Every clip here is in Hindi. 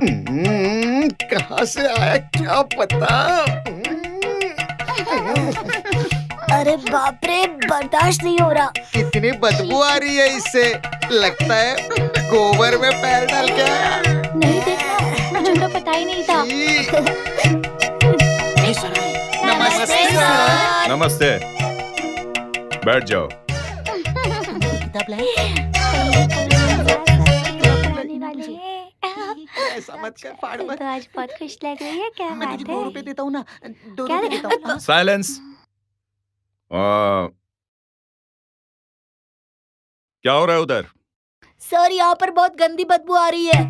कहाँ से आया क्या पता। अरे बाप रे, बर्दाश्त नहीं हो रहा। कितनी बदबू आ रही है इससे, लगता है गोबर में पैर डाल के आया। नहीं देखा, मुझे तो पता ही नहीं था। नमस्ते सर। नमस्ते, बैठ जाओ। ऐसा मत कर, फाड़ मत। तो आज बहुत खुश लग रही है, क्या मैं बात तुझे है? 2 रुपए देता हूँ ना, 2 क्या रुपए देता हूँ। साइलेंस। क्या हो रहा है उधर? सर, यहाँ पर बहुत गंदी बदबू आ रही है।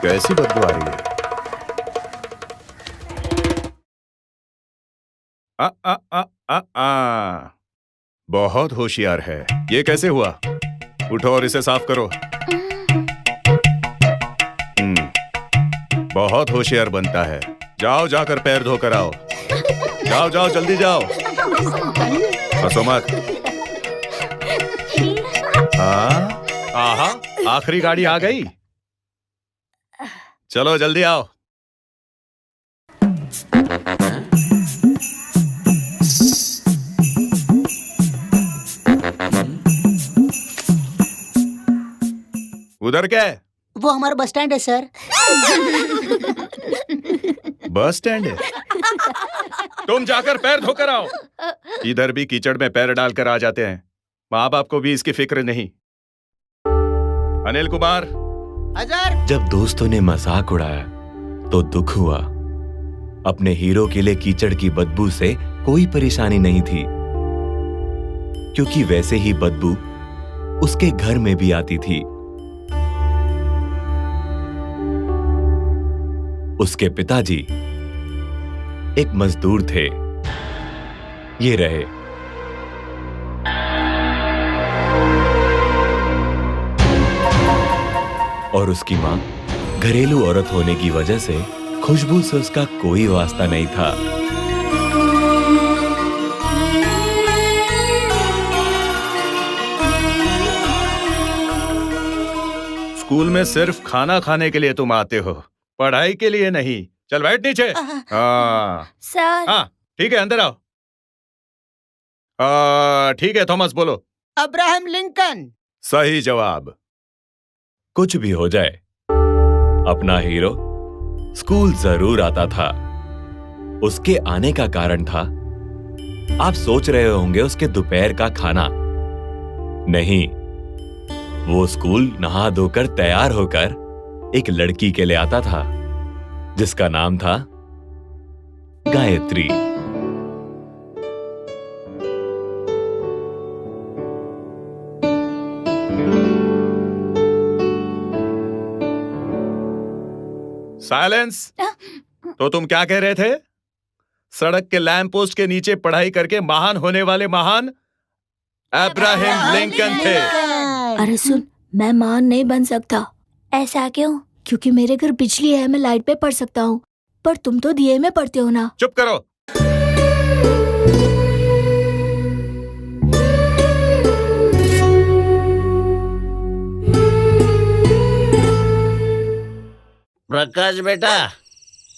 कैसी बदबू आ रही है? आ, आ, आ, आ, आ। बहुत होशियार है। ये कैसे हुआ? उठो और इसे साफ करो। बहुत होशियार बनता है। जाओ, जाकर पैर धोकर आओ। जाओ जाओ, जल्दी जाओ। हंसो मत। आहा, आखिरी गाड़ी आ गई। चलो जल्दी आओ। उधर क्या है? वो हमारा बस स्टैंड है सर। बस स्टैंड है? तुम जाकर पैर धोकर आओ। इधर भी कीचड़ में पैर डालकर आ जाते हैं। माँ बाप को भी इसकी फिक्र नहीं। अनिल कुमार। हजार। जब दोस्तों ने मजाक उड़ाया तो दुख हुआ। अपने हीरो के लिए कीचड़ की बदबू से कोई परेशानी नहीं थी, क्योंकि वैसे ही बदबू उसके घर में भी आती थी। उसके पिताजी एक मजदूर थे। ये रहे। और उसकी मां घरेलू औरत होने की वजह से खुशबू से उसका कोई वास्ता नहीं था। स्कूल में सिर्फ खाना खाने के लिए तुम आते हो, पढ़ाई के लिए नहीं। चल बैठ नीचे। हाँ सर। हाँ, ठीक है, अंदर आओ। ठीक है, थॉमस बोलो। Abraham Lincoln. सही जवाब। कुछ भी हो जाए, अपना हीरो स्कूल जरूर आता था। उसके आने का कारण था, आप सोच रहे होंगे उसके दोपहर का खाना। नहीं, वो स्कूल नहा धोकर तैयार होकर एक लड़की के लिए आता था, जिसका नाम था गायत्री। साइलेंस। तो तुम क्या कह रहे थे? सड़क के लैंप पोस्ट के नीचे पढ़ाई करके महान होने वाले महान अब्राहम लिंकन थे। अरे सुन, मैं महान नहीं बन सकता। ऐसा क्यों? क्योंकि मेरे घर बिजली है, मैं लाइट पे पढ़ सकता हूँ, पर तुम तो दिए में पढ़ते हो ना। चुप करो। प्रकाश बेटा,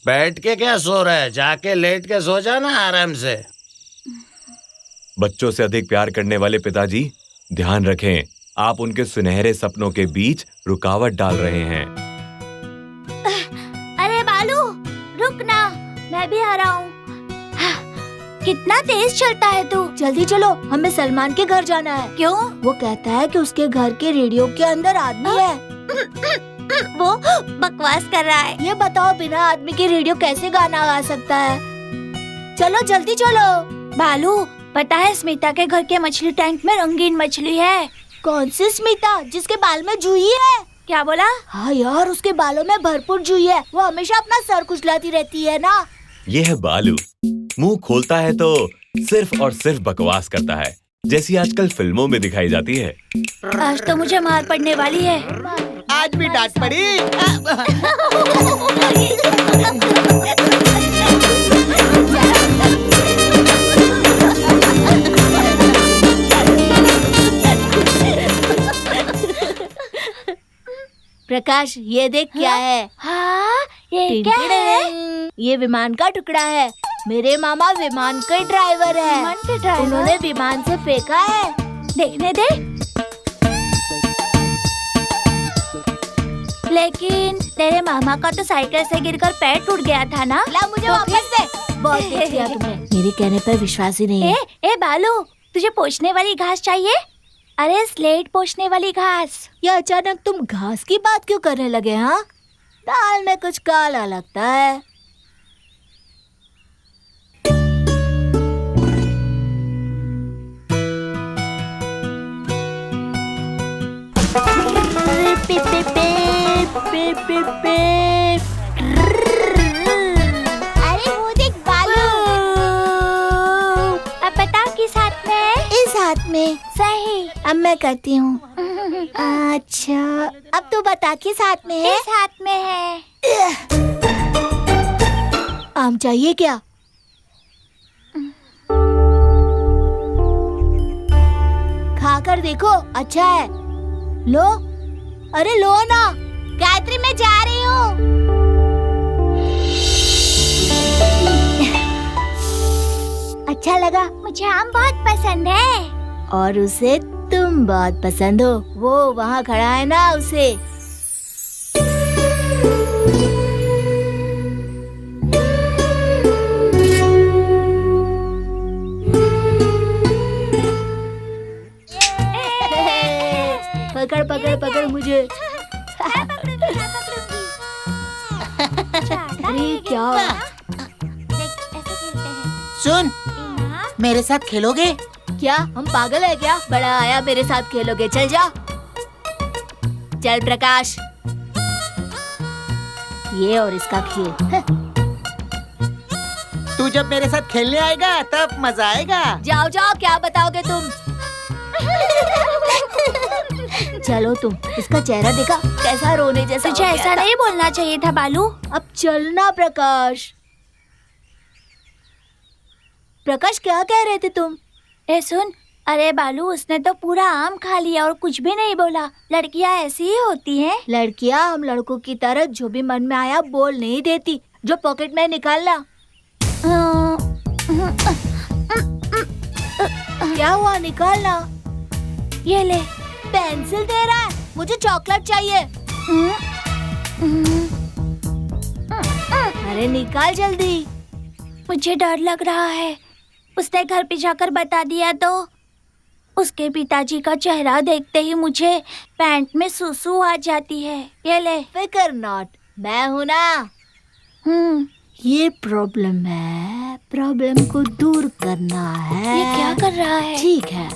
बैठ के क्या सो रहा है? जाके लेट के सो जाना आराम से। बच्चों से अधिक प्यार करने वाले पिताजी, ध्यान रखें, आप उनके सुनहरे सपनों के बीच रुकावट डाल रहे हैं। अरे बालू, रुक ना, मैं भी आ रहा हूँ। कितना तेज चलता है तू। जल्दी चलो, हमें सलमान के घर जाना है। क्यों? वो कहता है कि उसके घर के रेडियो के अंदर आदमी है। वो बकवास कर रहा है। ये बताओ, बिना आदमी के रेडियो कैसे गाना गा सकता है? चलो जल्दी चलो। बालू, पता है स्मिता के घर के मछली टैंक में रंगीन मछली है। कौन सी स्मिता? जिसके बाल में जुई है? क्या बोला? हाँ यार, उसके बालों में भरपूर जुई है। वो हमेशा अपना सर खुजलाती रहती है ना। ये है बालू, मुंह खोलता है तो सिर्फ और सिर्फ बकवास करता है, जैसी आजकल फिल्मों में दिखाई जाती है। आज तो मुझे मार पड़ने वाली है। आज भी डांट पड़ी। प्रकाश ये देख क्या है। हाँ, ये क्या है? ये विमान का टुकड़ा है। मेरे मामा विमान के ड्राइवर है। विमान के ड्राइवर? उन्होंने विमान से फेंका है। देखने दे। लेकिन तेरे मामा का तो साइकिल से गिरकर पैर टूट गया था ना। ला मुझे वापस दे। बहुत देख लिया तुमने, मेरे कहने पर विश्वास ही नहीं है। ए बालू, तुझे पोंछने वाली घास चाहिए? अरे स्लेट पोंछने वाली घास। ये अचानक तुम घास की बात क्यों करने लगे? हाँ, दाल में कुछ काला लगता है। अरे वो देख बालू। अब बताओ किस हाथ में है? इस हाथ में। सही, अब मैं करती हूँ। अच्छा, अब तू बता किस हाथ में है? इस हाथ में है। आम चाहिए क्या? खाकर देखो, अच्छा है। लो, अरे लो ना। गायत्री, मैं जा रही हूँ। अच्छा लगा? मुझे आम बहुत पसंद है। और उसे तुम बहुत पसंद हो। वो वहाँ खड़ा है ना, उसे। पकड़ पकड़ पकड़ मुझे। अरे क्या? सुन, मेरे साथ खेलोगे? क्या हम पागल है क्या? बड़ा आया मेरे साथ खेलोगे? चल जा। चल प्रकाश, ये और इसका खेल। तू जब मेरे साथ खेलने आएगा तब मजा आएगा। जाओ जाओ, क्या बताओगे तुम? चलो तुम, इसका चेहरा देखा कैसा रोने जैसा। तुझे ऐसा नहीं बोलना चाहिए था बालू। अब चलना प्रकाश। प्रकाश, क्या कह रहे थे तुम? ए सुन, अरे बालू, उसने तो पूरा आम खा लिया और कुछ भी नहीं बोला। लड़कियां ऐसी ही होती हैं। लड़कियां हम लड़कों की तरह जो भी मन में आया बोल नहीं देती। जो पॉकेट में निकालना। क्या हुआ? निकालना। ये ले। पेंसिल दे रहा है, मुझे चॉकलेट चाहिए। अरे निकाल जल्दी। मुझे डर लग रहा है। उसने घर पे जाकर बता दिया तो? उसके पिताजी का चेहरा देखते ही मुझे पैंट में सुसु आ जाती है। ये ले। फिकर नॉट, मैं हूँ ना। ये प्रॉब्लम है, प्रॉब्लम को दूर करना है। ये क्या कर रहा है? ठीक है।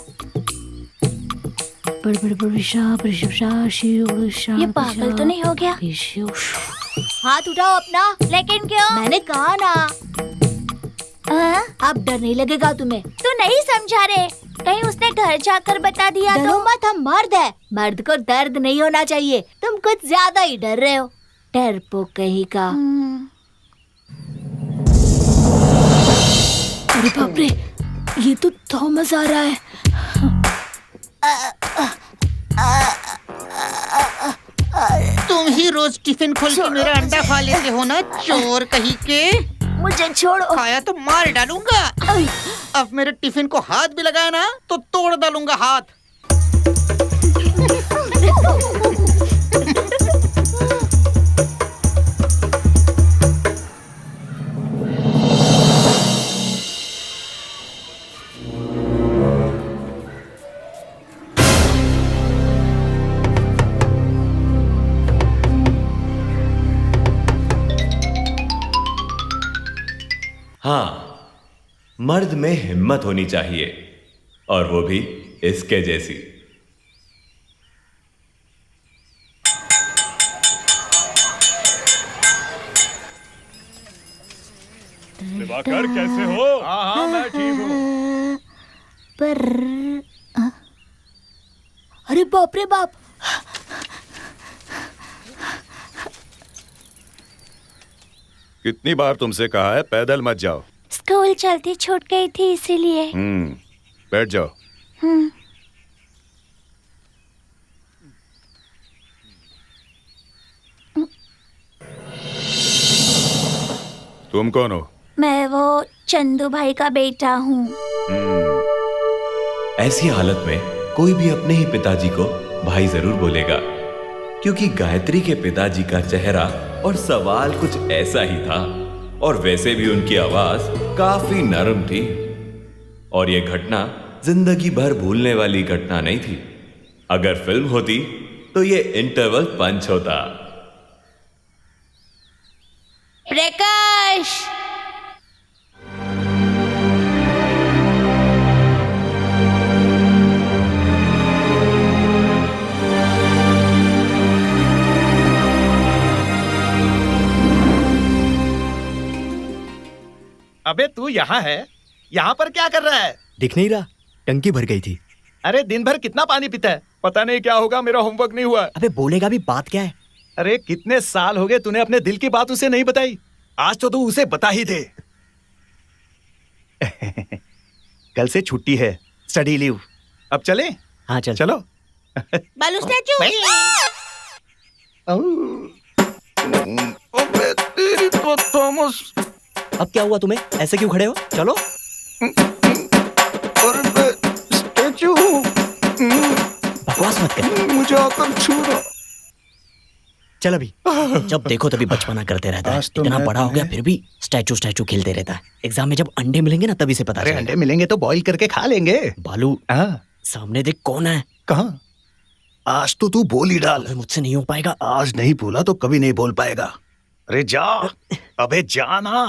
ये पागल तो नहीं हो गया? हाथ उठाओ अपना। लेकिन क्यों? मैंने कहा ना। अब डर नहीं लगेगा तुम्हें। तू नहीं समझा रे। कहीं उसने घर जाकर बता दिया तो? डरो मत, हम मर्द है। मर्द को दर्द नहीं होना चाहिए। तुम कुछ ज्यादा ही डर रहे हो। डरपोक कहीं का। अरे बाप रे, ये तो थॉमस आ रहा है। तुम ही रोज टिफिन खोल के मेरा अंडा खा लेते हो ना, चोर कहीं के। मुझे छोड़ो। खाया तो मार डालूंगा। अब मेरे टिफिन को हाथ भी लगाया ना तो तोड़ डालूंगा हाथ। हाँ, मर्द में हिम्मत होनी चाहिए, और वो भी इसके जैसी। दिवाकर, कैसे हो? हाँ हाँ, मैं ठीक हूँ। पर अरे बाप रे बाप। कितनी बार तुमसे कहा है पैदल मत जाओ। स्कूल चलती छूट गई थी इसीलिए। बैठ जाओ। तुम कौन हो? मैं वो चंदू भाई का बेटा हूँ। ऐसी हालत में कोई भी अपने ही पिताजी को भाई जरूर बोलेगा, क्योंकि गायत्री के पिताजी का चेहरा और सवाल कुछ ऐसा ही था, और वैसे भी उनकी आवाज काफी नरम थी। और यह घटना जिंदगी भर भूलने वाली घटना नहीं थी। अगर फिल्म होती तो ये इंटरवल पंच होता। प्रकाश, अबे तू यहाँ है? यहाँ पर क्या कर रहा है? दिख नहीं रहा, टंकी भर गई थी। अरे दिन भर कितना पानी पीता है? पता नहीं क्या होगा, मेरा होमवर्क नहीं हुआ। अबे बोलेगा भी, बात क्या है? अरे कितने साल हो गए तूने अपने दिल की बात उसे नहीं बताई। आज तो तू उसे बता ही दे। कल से छुट्टी है, स्टडी लीव। अब चले? हाँ चल। चलो। बालू स्टैचू। अबे तेरी तो थॉमस। अब क्या हुआ तुम्हें? ऐसे क्यों खड़े हो? चलो। स्टैचू बकवास मत कर। मुझे आकर छू रहा। चल अभी। जब देखो तभी बचपना करते रहता है। आज तो इतना मैं बड़ा हो गया फिर भी स्टैचू स्टैचू खेलते रहता है। एग्जाम में जब अंडे मिलेंगे ना तभी से पता अरे चलेगा। अंडे मिलेंगे तो बॉईल करके खा लेंगे। बालू, हाँ, सामने देख कौन है। कहाँ? आज तो तू बोल ही डाल। अबे मुझसे नहीं हो पाएगा। आज नहीं बोला तो कभी नहीं बोल पाएगा। अरे जा, अबे जा ना,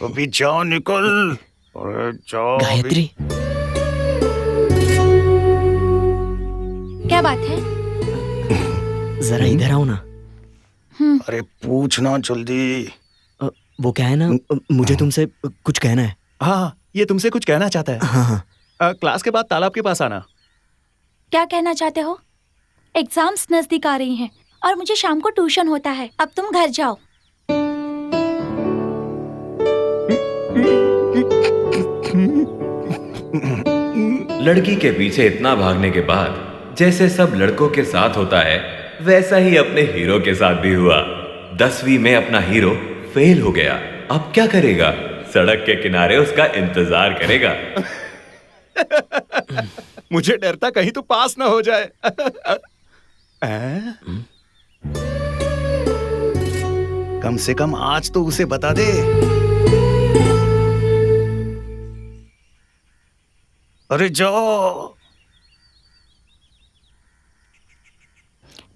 अभी जाओ, निकल। अरे जाओ। गायत्री, क्या बात है? जरा इधर आओ ना। अरे पूछना जल्दी। वो क्या है ना, मुझे तुमसे कुछ कहना है। हाँ, ये तुमसे कुछ कहना चाहता है। हाँ हाँ। क्लास के बाद तालाब के पास आना। क्या कहना चाहते हो? एग्जाम्स नजदीक आ रही हैं और मुझे शाम को ट्यूशन होता है। अब तुम घर जाओ। लड़की के पीछे इतना भागने के बाद जैसे सब लड़कों के साथ होता है, वैसा ही अपने हीरो के साथ भी हुआ। 10वीं में अपना हीरो फेल हो गया। अब क्या करेगा? सड़क के किनारे उसका इंतजार करेगा। मुझे डर था कहीं तो पास ना हो जाए। कम से कम आज तो उसे बता दे। अरे जाओ।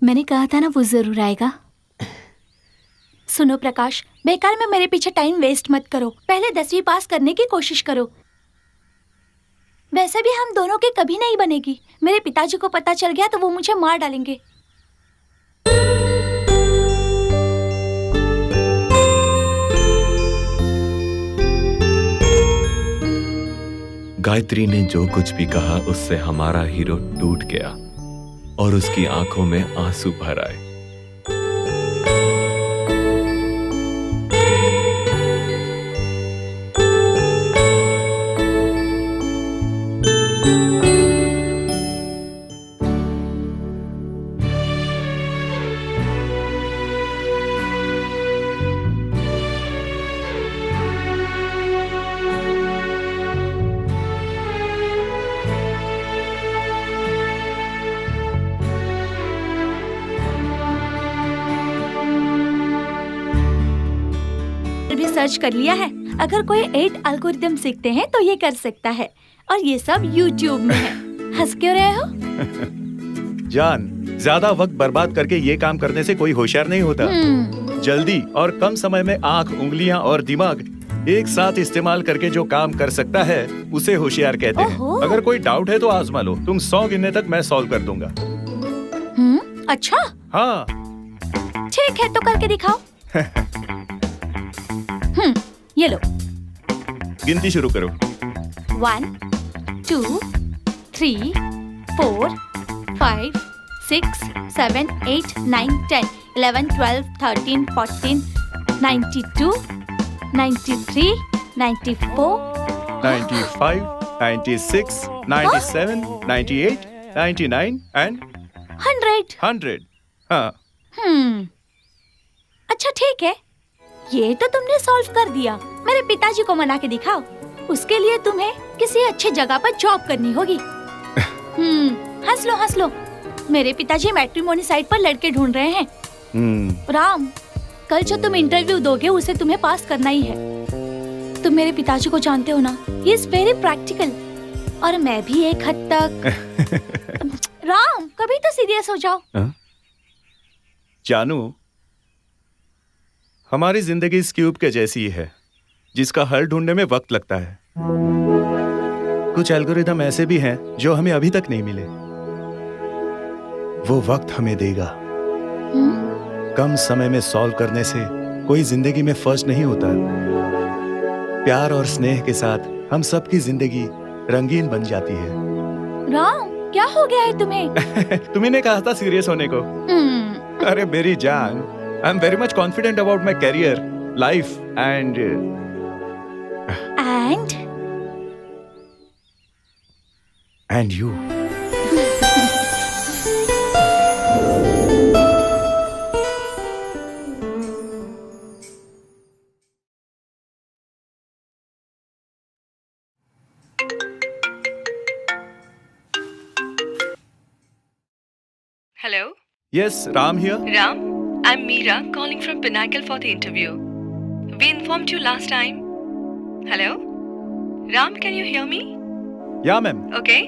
मैंने कहा था ना वो जरूर आएगा। सुनो प्रकाश, बेकार में मेरे पीछे टाइम वेस्ट मत करो। पहले 10वीं पास करने की कोशिश करो। वैसे भी हम दोनों के कभी नहीं बनेगी। मेरे पिताजी को पता चल गया तो वो मुझे मार डालेंगे। गायत्री ने जो कुछ भी कहा उससे हमारा हीरो टूट गया और उसकी आंखों में आंसू भर आए। भी सर्च कर लिया है। अगर कोई 8 एल्गोरिदम सीखते हैं तो ये कर सकता है, और ये सब YouTube में है। हंस क्यों रहे हो? जान, ज्यादा वक्त बर्बाद करके ये काम करने से कोई होशियार नहीं होता। जल्दी और कम समय में आंख, उंगलियां और दिमाग एक साथ इस्तेमाल करके जो काम कर सकता है उसे होशियार कहते हैं। ओहो। अगर कोई डाउट है तो आजमा लो। तुम 100 गिनने तक मैं सॉल्व कर दूंगा। अच्छा, हाँ। ठीक है तो करके दिखाओ। ये लो। गिनती शुरू करो। 1 2 3 4 5 6 7 8 9 10 11 12 13 14 92 93 94 95, 96, 97, 98, 99 and 100। 100। हाँ। अच्छा ठीक है, ये तो तुमने सॉल्व कर दिया। मेरे पिताजी को मना के दिखाओ। उसके लिए तुम्हें किसी अच्छी जगह पर जॉब करनी होगी। हंस लो। मेरे पिताजी मैट्रिमोनी साइट पर लड़के ढूंढ रहे हैं। राम, कल जो तुम इंटरव्यू दोगे उसे तुम्हें पास करना ही है। तुम मेरे पिताजी को जानते हो ना, ही इज वेरी प्रैक्टिकल और मैं भी एक हद तक। राम, कभी तो सीरियस हो जाओ। जानू, हमारी जिंदगी इस क्यूब के जैसी है जिसका हल ढूंढने में वक्त लगता है। कुछ एल्गोरिदम ऐसे भी हैं जो हमें अभी तक नहीं मिले। वो वक्त हमें देगा। कम समय में सॉल्व करने से कोई जिंदगी में फर्स्ट नहीं होता। प्यार और स्नेह के साथ हम सबकी जिंदगी रंगीन बन जाती है। राम, क्या हो गया है तुम्हें? तुम्ही ने कहा था सीरियस होने को। अरे मेरी जान, I am very much confident about my career, life and you. Hello? Yes, Ram here. Ram, I'm Meera calling from Pinnacle for the interview. We informed you last time. Hello? Ram, can you hear me? Yeah, ma'am. Okay.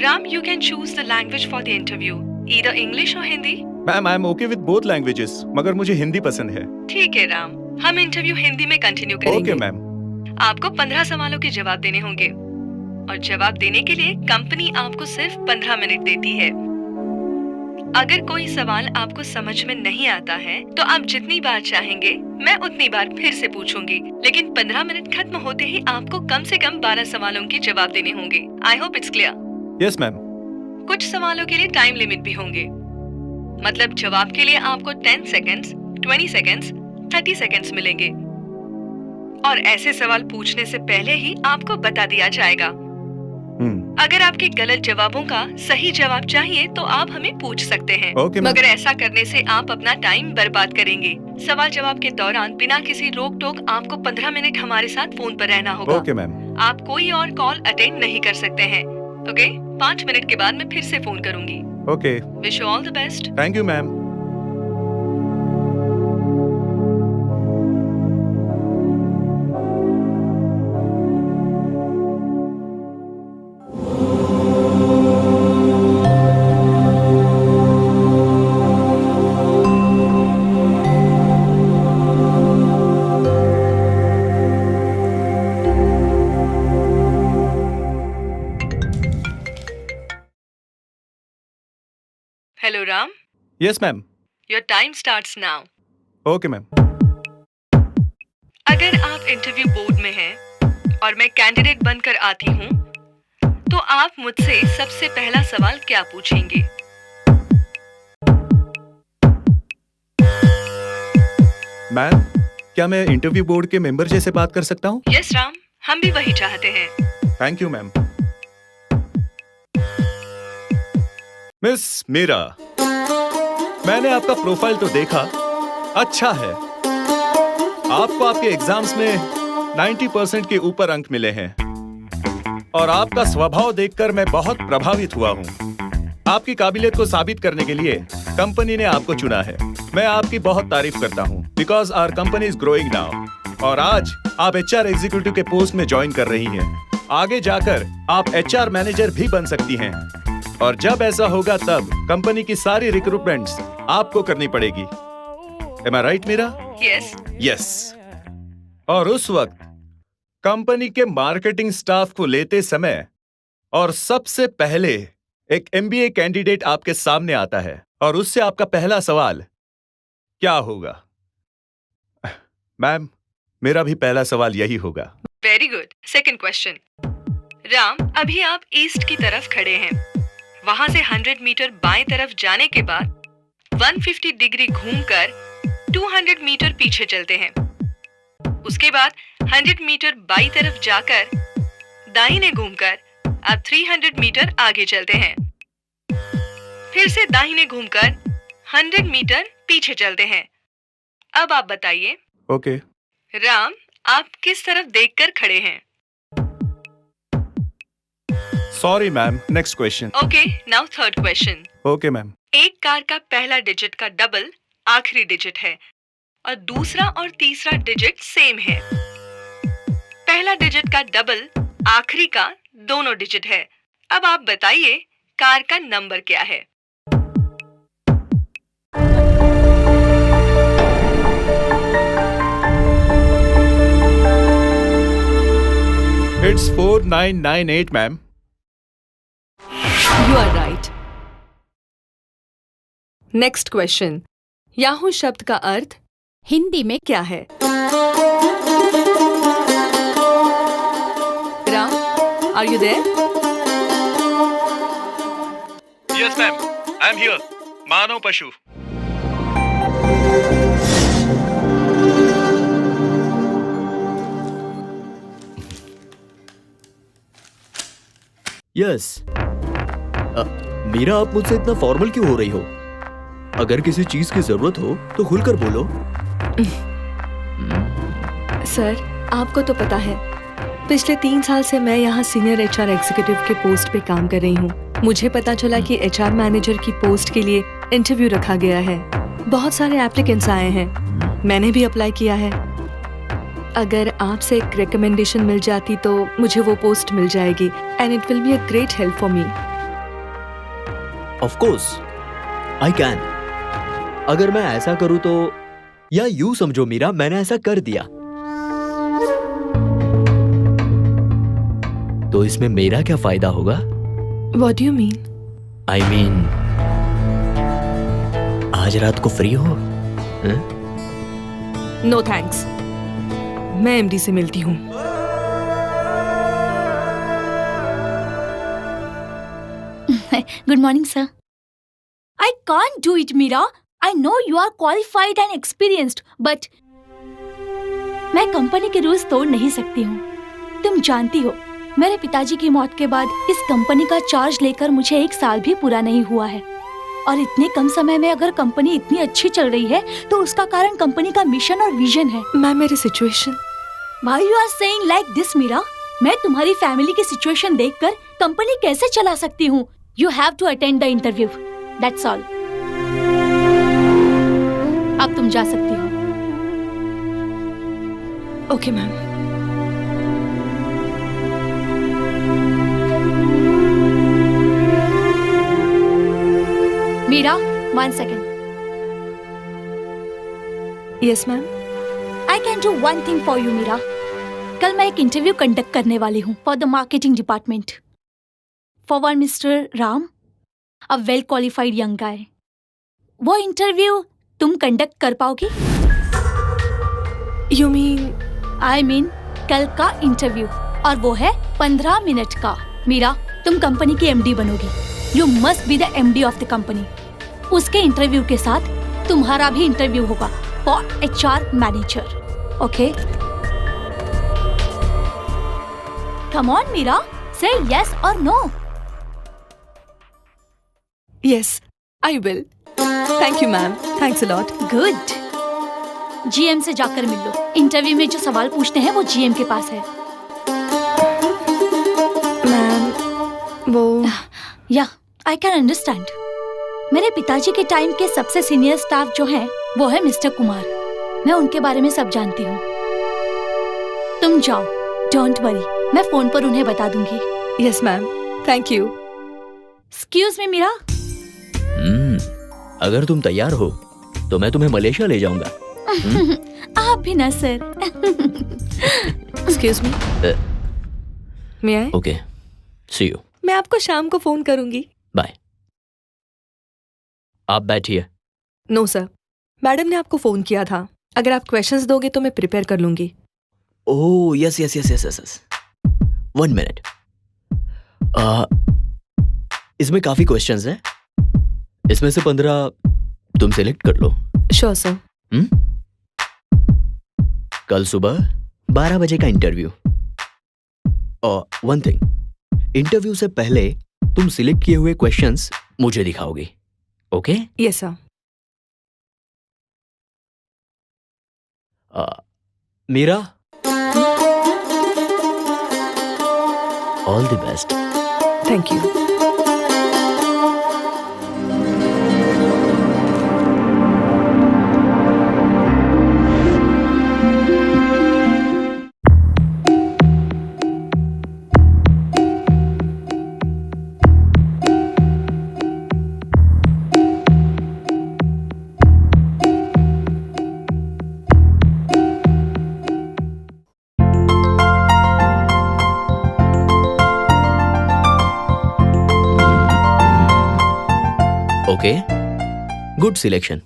Ram, you can choose the language for the interview. Either English or Hindi. Ma'am, I'm okay with both languages, मगर मुझे हिंदी पसंद है। ठीक है राम, हम इंटरव्यू हिंदी में कंटिन्यू करेंगे। Okay, ma'am. आपको 15 सवालों के जवाब देने होंगे और जवाब देने के लिए कंपनी आपको सिर्फ 15 मिनट देती है। अगर कोई सवाल आपको समझ में नहीं आता है तो आप जितनी बार चाहेंगे मैं उतनी बार फिर से पूछूंगी, लेकिन 15 मिनट खत्म होते ही आपको कम से कम 12 सवालों के जवाब देने होंगे। I hope it's clear. Yes ma'am. कुछ सवालों के लिए टाइम लिमिट भी होंगे, मतलब जवाब के लिए आपको 10 सेकेंड्स, 20 सेकेंड्स, 30 सेकेंड्स मिलेंगे और ऐसे सवाल पूछने से पहले ही आपको बता दिया जाएगा। अगर आपके गलत जवाबों का सही जवाब चाहिए तो आप हमें पूछ सकते हैं। मगर ऐसा करने से आप अपना टाइम बर्बाद करेंगे। सवाल जवाब के दौरान बिना किसी रोक टोक आपको 15 मिनट हमारे साथ फोन पर रहना होगा। Okay ma'am. आप कोई और कॉल अटेंड नहीं कर सकते हैं। ओके? 5 मिनट के बाद मैं फिर से फोन करूंगी। Okay. Wish you all the best. Thank you ma'am. Hello Ram. Yes ma'am. Your time starts now. Okay ma'am. अगर आप इंटरव्यू बोर्ड में हैं और मैं कैंडिडेट बनकर आती हूँ तो आप मुझसे सबसे पहला सवाल क्या पूछेंगे? मैम, क्या मैं इंटरव्यू बोर्ड के मेंबर जैसे बात कर सकता हूँ? यस राम, हम भी वही चाहते हैं। Thank you ma'am. Miss Meera, मैंने आपका प्रोफाइल तो देखा, अच्छा है। आपको आपके एग्जाम्स में 90% के ऊपर अंक मिले हैं और आपका स्वभाव देखकर मैं बहुत प्रभावित हुआ हूँ। आपकी काबिलियत को साबित करने के लिए कंपनी ने आपको चुना है। मैं आपकी बहुत तारीफ करता हूँ because our company is growing now और आज आप HR एग्जीक्यूटिव के पोस्ट में ज्वाइन कर रही हैं। आगे जाकर आप HR मैनेजर भी बन सकती हैं और जब ऐसा होगा तब कंपनी की सारी रिक्रूटमेंट्स आपको करनी पड़ेगी। Am I right, Meera? Yes. Yes. और उस वक्त कंपनी के मार्केटिंग स्टाफ को लेते समय और सबसे पहले एक MBA कैंडिडेट आपके सामने आता है और उससे आपका पहला सवाल क्या होगा? मैम, मेरा भी पहला सवाल यही होगा। Very good. Second question. Ram, अभी आप ईस्ट की तरफ खड़े हैं। वहां से 100 मीटर बाएं तरफ जाने के बाद 150 डिग्री घूमकर 200 मीटर पीछे चलते हैं। उसके बाद 100 मीटर बाईं तरफ जाकर दाहिने घूमकर आप 300 मीटर आगे चलते हैं। फिर से दाहिने घूमकर 100 मीटर पीछे चलते हैं। अब आप बताइए ओके। राम, आप किस तरफ देखकर खड़े हैं? Sorry ma'am, next question. Okay, now third question. Okay ma'am. एक कार का पहला डिजिट का डबल आखिरी डिजिट है और दूसरा और तीसरा डिजिट सेम है। पहला डिजिट का डबल आखिरी का दोनों डिजिट है। अब आप बताइए कार का नंबर क्या है? It's 4998 ma'am. You are right. Next question. Yahoo शब्द का अर्थ हिंदी में क्या है? Ram, are you there? Yes ma'am, I am here. मानव पशु। यस। मीरा, आप मुझसे इतना फॉर्मल क्यों हो रही हो? अगर किसी चीज की जरूरत हो तो खुलकर बोलो। सर, आपको तो पता है पिछले 3 साल से मैं यहाँ सीनियर एचआर एग्जीक्यूटिव के पोस्ट पे काम कर रही हूँ। मुझे पता चला कि एचआर मैनेजर की पोस्ट के लिए इंटरव्यू रखा गया है। बहुत सारे एप्लीकेंट्स आए हैं, मैंने भी अप्लाई किया है। अगर आपसे एक रिकमेंडेशन मिल जाती तो मुझे वो पोस्ट मिल जाएगी and it will be a great help for me. Of course I can. अगर मैं ऐसा करूं तो, या यूं समझो मीरा, मैंने ऐसा कर दिया तो इसमें मेरा क्या फायदा होगा? What do you mean? I mean, आज रात को फ्री हो? नो थैंक्स, मैं एमडी से मिलती हूँ। Good morning, sir. I can't do it, Mira. I know you are qualified and experienced, but मैं कंपनी के रूल्स तोड़ नहीं सकती हूँ। तुम जानती हो, मेरे पिताजी की मौत के बाद इस कंपनी का चार्ज लेकर मुझे 1 साल भी पूरा नहीं हुआ है। और इतने कम समय में अगर कंपनी इतनी अच्छी चल रही है तो उसका कारण कंपनी का मिशन और विजन है। मैम, मेरी situation. Why you are saying like this, Meera? मैं तुम्हारी फैमिली की सिचुएशन देखकर कंपनी कैसे चला सकती हूँ? You have to attend the interview. That's all. अब तुम जा सकती हो। Okay ma'am. Meera, 1 second. Yes ma'am. I can do one thing for you, Meera. कल मैं एक इंटरव्यू कंडक्ट करने वाली हूँ for the marketing department. For one Mr. Ram, a well qualified young guy. वो इंटरव्यू तुम कंडक्ट कर पाओगी? You mean? I mean कल का इंटरव्यू, और वो है 15 मिनट का। मीरा, तुम कंपनी की एमडी बनोगी। You must be the MD of the company. उसके इंटरव्यू के साथ तुम्हारा भी इंटरव्यू होगा for HR manager. Okay? Come on, Mira. Say yes or no. Yes, I will. Thank you, ma'am. Thanks a lot. Good. GM से जाकर मिल लो। इंटरव्यू में जो सवाल पूछते हैं वो GM के पास है। मैम, वो या, I can understand. मेरे पिताजी के टाइम के सबसे सीनियर स्टाफ जो हैं, वो है मिस्टर कुमार। मैं उनके बारे में सब जानती हूँ। तुम जाओ, डोंट वरी, मैं फोन पर उन्हें बता दूंगी। Yes ma'am, thank you. Excuse me Meera. अगर तुम तैयार हो तो मैं तुम्हें मलेशिया ले जाऊंगा। आप भी ना सर। एक्सक्यूज मी, मैं आई? Okay, C you. मैं आपको शाम को फोन करूंगी। बाय। आप बैठिए। नो सर, मैडम ने आपको फोन किया था। अगर आप क्वेश्चंस दोगे तो मैं प्रिपेयर कर लूंगी। Oh yes yes yes yes yes. 1 minute. इसमें काफी क्वेश्चंस हैं। इसमें से 15 तुम सिलेक्ट कर लो। Sure sir. कल सुबह 12 बजे का इंटरव्यू। और 1 थिंग, इंटरव्यू से पहले तुम सिलेक्ट किए हुए क्वेश्चंस मुझे दिखाओगी। Okay? Yes sir. Meera, all the best. Thank you. Okay, good selection.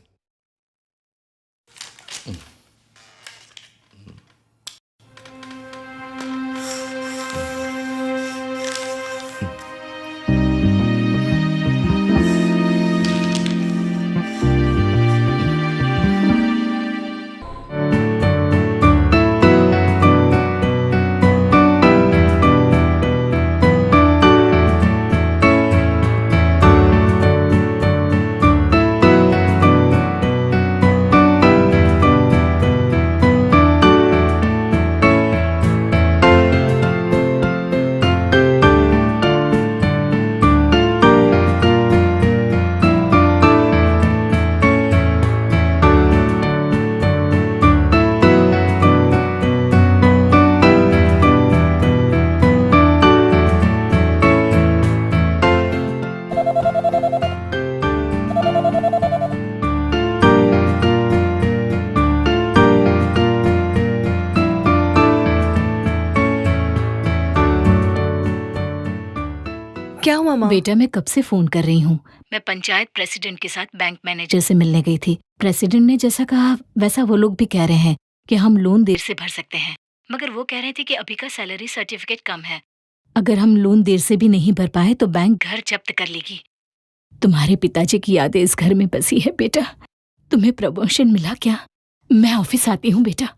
क्या हुआ माँ? बेटा, मैं कब से फोन कर रही हूँ। मैं पंचायत प्रेसिडेंट के साथ बैंक मैनेजर से मिलने गई थी। प्रेसिडेंट ने जैसा कहा वैसा वो लोग भी कह रहे हैं कि हम लोन देर से भर सकते हैं, मगर वो कह रहे थे कि अभी का सैलरी सर्टिफिकेट कम है। अगर हम लोन देर से भी नहीं भर पाए तो बैंक घर जब्त कर लेगी। तुम्हारे पिताजी की यादें इस घर में बसी है बेटा। तुम्हें प्रमोशन मिला क्या? मैं ऑफिस आती हूँ बेटा।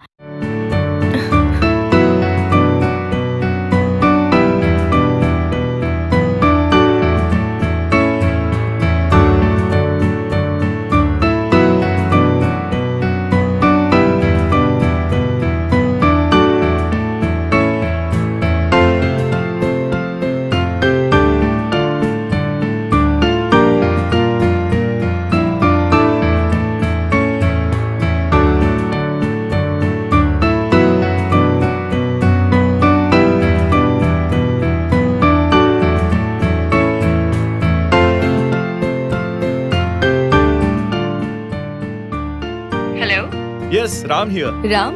Yes, Ram here. Ram,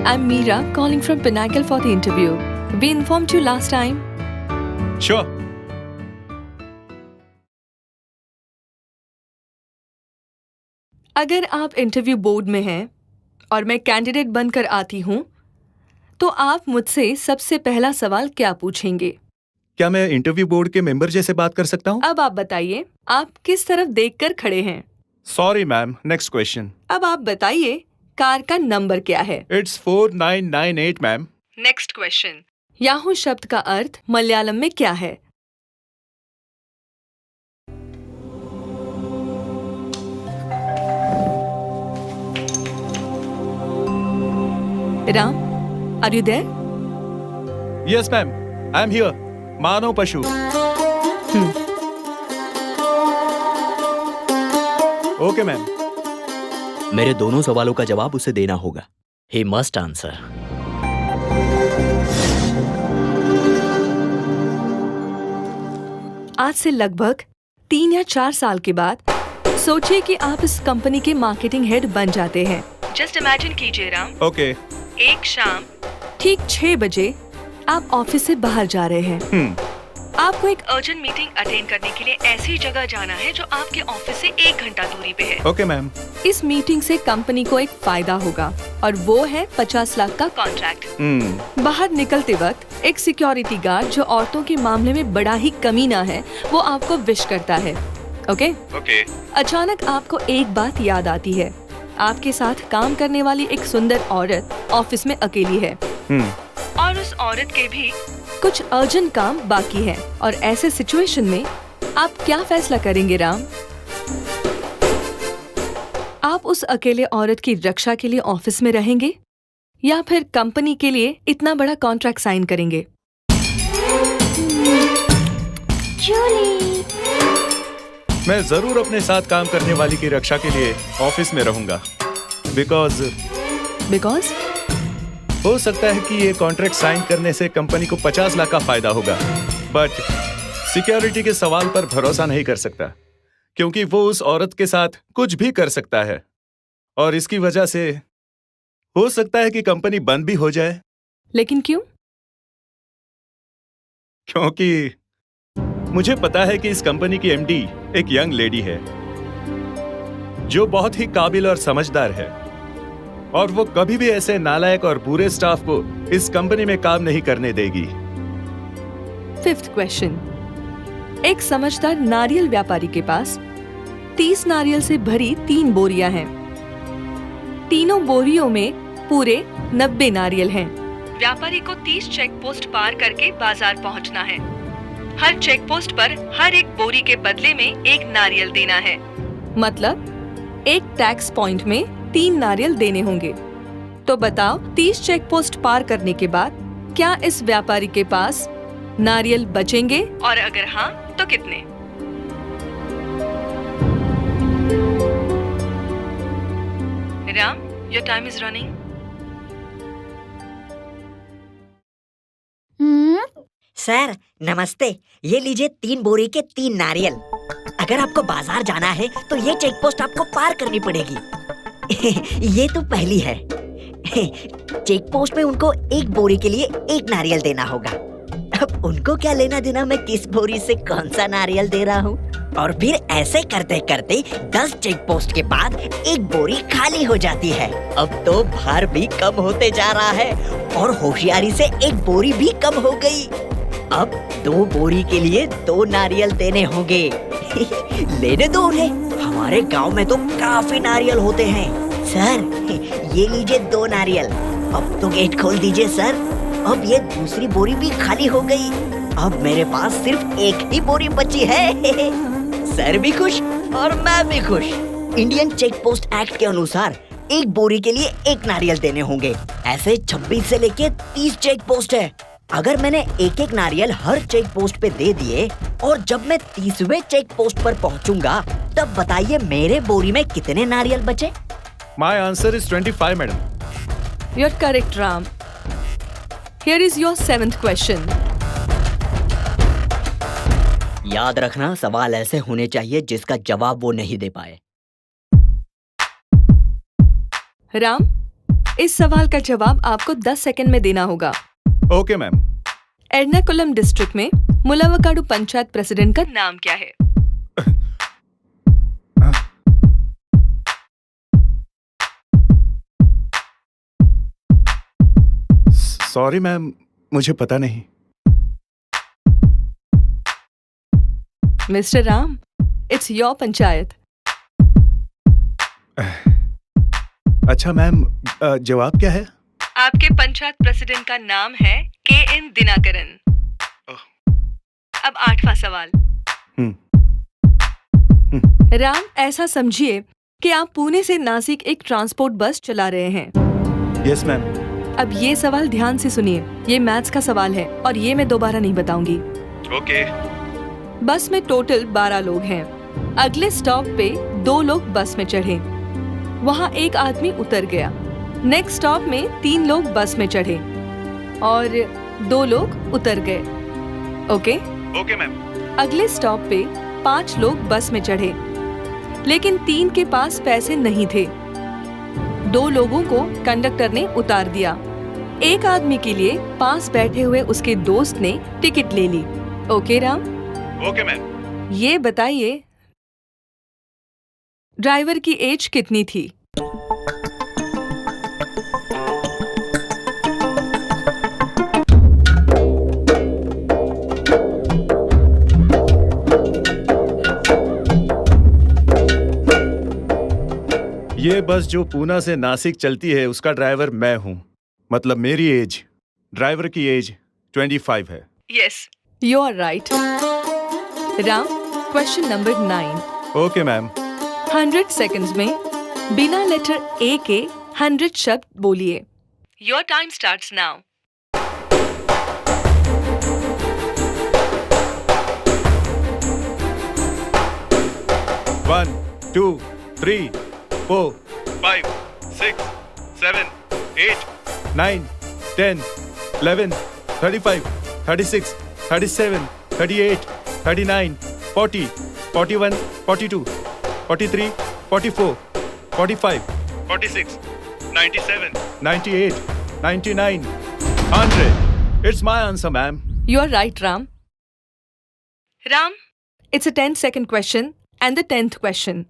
I'm Meera calling from Pinnacle for the interview. We informed you last time. Sure. अगर आप इंटरव्यू बोर्ड में हैं और मैं कैंडिडेट बनकर आती हूँ, तो आप मुझसे सबसे पहला सवाल क्या पूछेंगे? क्या मैं इंटरव्यू बोर्ड के मेंबर जैसे बात कर सकता हूँ? अब आप बताइए, आप किस तरफ देखकर खड़े हैं? Sorry ma'am, next question. अब आप बताइए, कार का नंबर क्या है? It's 4998 ma'am. Next question. Yahoo शब्द का अर्थ मलयालम में क्या है? Ram, are you there? Yes ma'am, I am here. मानव पशु। Okay ma'am. मेरे दोनों सवालों का जवाब उसे देना होगा। He must answer. आज से लगभग 3 या 4 साल के बाद सोचिए कि आप इस कंपनी के मार्केटिंग हेड बन जाते हैं। जस्ट इमेजिन कीजिए राम, ओके। एक शाम ठीक 6 बजे आप ऑफिस से बाहर जा रहे हैं। आपको एक अर्जेंट मीटिंग अटेंड करने के लिए ऐसी जगह जाना है जो आपके ऑफिस से 1 घंटा दूरी पे है। Okay ma'am. इस मीटिंग से कंपनी को एक फायदा होगा और वो है 50 लाख का कॉन्ट्रैक्ट। बाहर निकलते वक्त एक सिक्योरिटी गार्ड जो औरतों के मामले में बड़ा ही कमीना है, वो आपको विश करता है। ओके? ओके। अचानक आपको एक बात याद आती है। आपके साथ काम करने वाली एक सुंदर औरत ऑफिस में अकेली है और उस औरत के भी कुछ अर्जेंट काम बाकी है। और ऐसे सिचुएशन में आप क्या फैसला करेंगे राम? आप उस अकेले औरत की रक्षा के लिए ऑफिस में रहेंगे या फिर कंपनी के लिए इतना बड़ा कॉन्ट्रैक्ट साइन करेंगे? जूली, मैं जरूर अपने साथ काम करने वाली की रक्षा के लिए ऑफिस में रहूंगा। बिकॉज हो सकता है कि ये कॉन्ट्रैक्ट साइन करने से कंपनी को 50 लाख का फायदा होगा, बट सिक्योरिटी के सवाल पर भरोसा नहीं कर सकता, क्योंकि वो उस औरत के साथ कुछ भी कर सकता है और इसकी वजह से हो सकता है कि कंपनी बंद भी हो जाए। लेकिन क्यों? क्योंकि मुझे पता है कि इस कंपनी की एमडी एक यंग लेडी है जो बहुत ही काबिल और समझदार है, और वो कभी भी ऐसे नालायक और बुरे स्टाफ को इस कंपनी में काम नहीं करने देगी। 5th question. एक समझदार नारियल व्यापारी के पास 30 नारियल से भरी 3 बोरियां हैं। तीनों बोरियों में पूरे 90 नारियल हैं। व्यापारी को 30 चेक पोस्ट पार करके बाजार पहुंचना है। हर चेक पोस्ट पर हर एक बोरी के बदले में 1 नारियल देना है। मतलब एक टैक्स पॉइंट में 3 नारियल देने होंगे। तो बताओ, 30 चेक पोस्ट पार करने के बाद क्या इस व्यापारी के पास नारियल बचेंगे, और अगर हाँ तो कितने? Ram, your time is running. Sir नमस्ते, ये लीजिए 3 बोरी के 3 नारियल। अगर आपको बाजार जाना है तो ये चेक पोस्ट आपको पार करनी पड़ेगी। ये तो पहली है। चेक पोस्ट में उनको 1 बोरी के लिए 1 नारियल देना होगा। अब उनको क्या लेना देना मैं किस बोरी से कौन सा नारियल दे रहा हूँ। और फिर ऐसे करते करते 10 चेक पोस्ट के बाद 1 बोरी खाली हो जाती है। अब तो भार भी कम होते जा रहा है और होशियारी से 1 बोरी भी कम हो गई। अब 2 बोरी के लिए 2 नारियल देने होंगे। लेने दो उन्हें, हमारे गांव में तो काफी नारियल होते हैं। सर ये लीजिए 2 नारियल। अब तो गेट खोल दीजिए सर। अब ये दूसरी बोरी भी खाली हो गई। अब मेरे पास सिर्फ 1 ही बोरी बची है। सर भी खुश और मैं भी खुश। इंडियन चेक पोस्ट एक्ट के अनुसार 1 बोरी के लिए 1 नारियल देने होंगे। ऐसे 26 से लेके 30 चेक पोस्ट है। अगर मैंने 1-1 नारियल हर चेक पोस्ट पे दे दिए और जब मैं 30वें चेक पोस्ट पर पहुंचूंगा, तब बताइए मेरे बोरी में कितने नारियल बचे? My answer is 25, madam. You're correct, Ram. Here is your 7th question. याद रखना, सवाल ऐसे होने चाहिए जिसका जवाब वो नहीं दे पाए। राम, इस सवाल का जवाब आपको 10 सेकंड में देना होगा। Okay ma'am. एर्नाकुलम डिस्ट्रिक्ट में मुलावकाडु पंचायत प्रेसिडेंट का नाम क्या है? सॉरी मैम, मुझे पता नहीं। Mister Ram, it's your panchayat. अच्छा मैम, जवाब क्या है? आपके पंचायत प्रेसिडेंट का नाम है KN दिनाकरन। अब 8वां सवाल। राम, ऐसा समझिए कि आप पुणे से नासिक एक ट्रांसपोर्ट बस चला रहे हैं। Yes ma'am. अब ये सवाल ध्यान से सुनिए, ये मैथ्स का सवाल है और ये मैं दोबारा नहीं बताऊंगी। ओके। बस में टोटल 12 लोग हैं। अगले स्टॉप पे 2 लोग बस में चढ़े, वहाँ एक आदमी उतर गया। नेक्स्ट स्टॉप में 3 लोग बस में चढ़े और 2 लोग उतर गए। ओके? Okay ma'am. अगले स्टॉप पे 5 लोग बस में चढ़े, लेकिन 3 के पास पैसे नहीं थे। 2 लोगों को कंडक्टर ने उतार दिया। एक आदमी के लिए पास बैठे हुए उसके दोस्त ने टिकट ले ली। ओके राम? Okay ma'am. ये बताइए, ड्राइवर की एज कितनी थी? ये बस जो पूना से नासिक चलती है उसका ड्राइवर मैं हूँ। मतलब मेरी एज, ड्राइवर की एज 25 है। Yes, you are right. Ram, question number 9। Okay ma'am. 100 seconds में बिना लेटर ए के 100 शब्द बोलिए। Your time starts now. 1, 2, 3, 4, 5, 6, 7, 8, 9, 10, 11, 35, 36, 37, 38, 39, 40, 41, 42, 43, 44, 45, 46, 97, 98, 99, 100. It's my answer, ma'am. You are right, Ram. Ram, It's a 10-second question and the 10th question.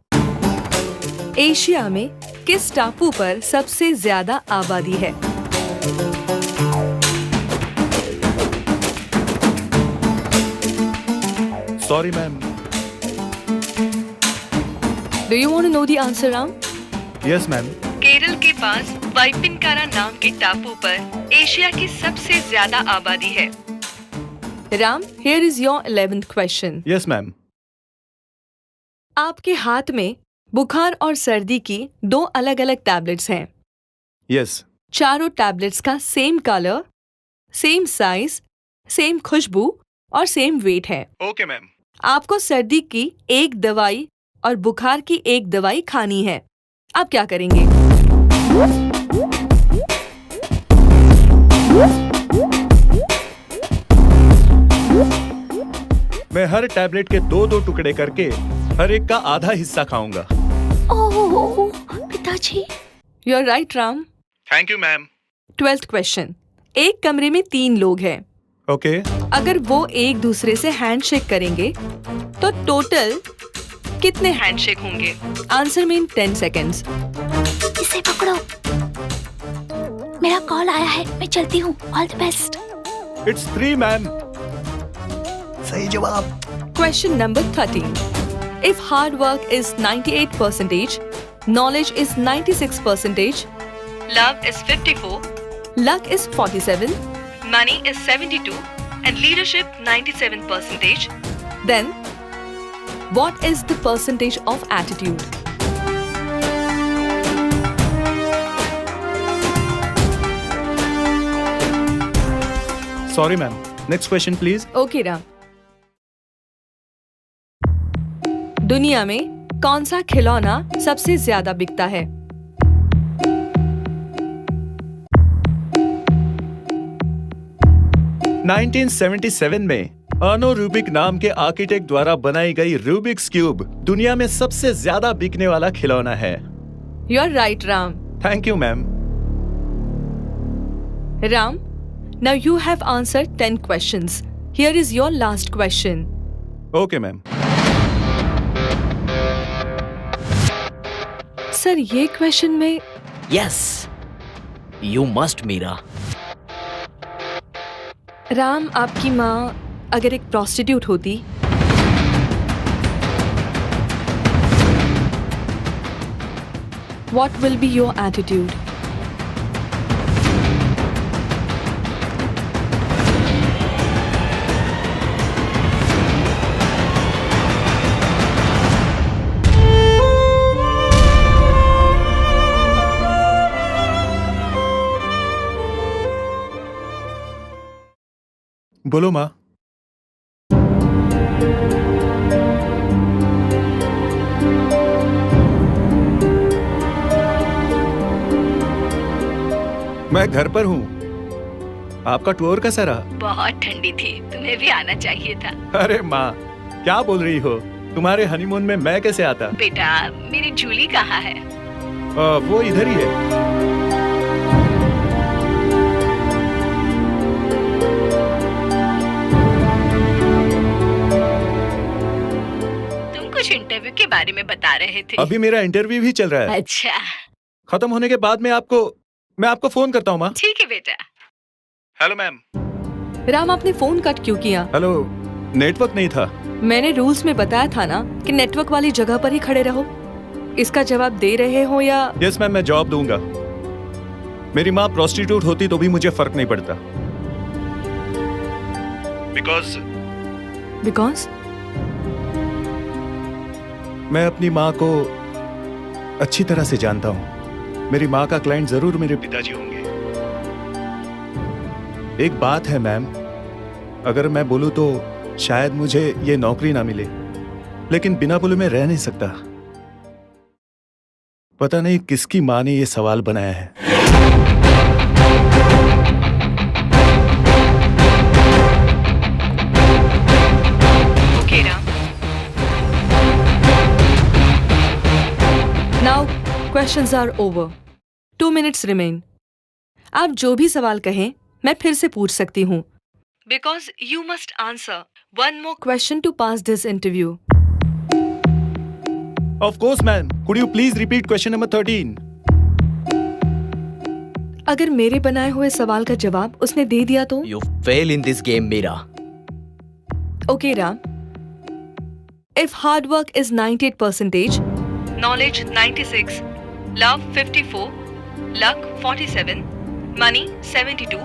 Asia में किस टापू पर सबसे ज्यादा आबादी है? Sorry, ma'am. Do you want to know the answer, Ram? Yes, ma'am. Kerala के पास वाइपिनकारा नाम के टापू पर एशिया की सबसे ज्यादा आबादी है। Ram, here is your 11th question. Yes, ma'am. आपके हाथ में बुखार और सर्दी की 2 अलग-अलग टैबलेट्स हैं। Yes. चारों टैबलेट्स का same colour, same size, same खुशबू और सेम वेट है। Okay, ma'am. आपको सर्दी की एक दवाई और बुखार की एक दवाई खानी है। आप क्या करेंगे? मैं हर टैबलेट के 2-2 टुकड़े करके हर एक का आधा हिस्सा खाऊंगा। ओह पिताजी। You are right, Ram. Thank you, ma'am. 12th question. एक कमरे में 3 लोग हैं। ओके। अगर वो एक दूसरे से हैंडशेक करेंगे तो टोटल कितने हैंडशेक होंगे? आंसर में इन 10 सेकेंड्स। इसे पकड़ो। मेरा कॉल आया है, मैं चलती हूँ। All the best. It's 3, ma'am. सही जवाब। Question number 13. If hard work is 98%, knowledge is 96%, Love is 54, luck is 47, money is 72, and leadership 97%, then what is the percentage of attitude? Sorry, ma'am. Next question, please. Okay, Ram. दुनिया में कौन सा खिलौना सबसे ज्यादा बिकता है? नाइनटीन 1977 में अर्नो रूबिक नाम के आर्किटेक्ट द्वारा बनाई गई रूबिक्स क्यूब दुनिया में सबसे ज्यादा बिकने वाला खिलौना है। You are right, Ram. Thank you, ma'am. Ram, now you have answered 10 questions. Here is your last question. Okay, ma'am. Sir, ये क्वेश्चन में yes, you must Mira. Ram, आपकी माँ अगर एक प्रोस्टिट्यूट होती what will be your attitude? बोलो, माँ। मैं घर पर हूँ। आपका टूर कैसा रहा? बहुत ठंडी थी, तुम्हें भी आना चाहिए था। अरे माँ, क्या बोल रही हो? तुम्हारे हनीमून में मैं कैसे आता? बेटा, मेरी जूली कहाँ है? वो इधर ही है। तुम कुछ इंटरव्यू के बारे में बता रहे थे। अभी मेरा इंटरव्यू भी चल रहा है। अच्छा, खत्म होने के बाद मैं आपको फोन करता हूँ, माँ। ठीक है बेटा। Hello, ma'am. राम, आपने फोन कट क्यों किया? हेलो, नेटवर्क नहीं था। मैंने रूल्स में बताया था ना कि नेटवर्क वाली जगह पर ही खड़े रहो। इसका जवाब दे रहे हो या? यस मैम, मैं जवाब दूंगा। मेरी माँ प्रोस्टिट्यूट होती तो भी मुझे फर्क नहीं पड़ता। बिकॉज मैं अपनी माँ को अच्छी तरह से जानता हूँ। मेरी माँ का क्लाइंट जरूर मेरे पिताजी होंगे। एक बात है मैम, अगर मैं बोलूं तो शायद मुझे ये नौकरी ना मिले, लेकिन बिना बोले मैं रह नहीं सकता। पता नहीं किसकी माँ ने ये सवाल बनाया है। Okay Ram, now questions are over. 2 minutes remain. आप जो भी सवाल कहें मैं फिर से पूछ सकती हूँ। Because you must answer one more question to pass this interview. Of course, ma'am. Could you please repeat question number 13? अगर मेरे बनाए हुए सवाल का जवाब उसने दे दिया तो? You fail in this game, Mira. Okay, Ram. If hard work is 98%, knowledge 96, love 54, luck 47, money 72,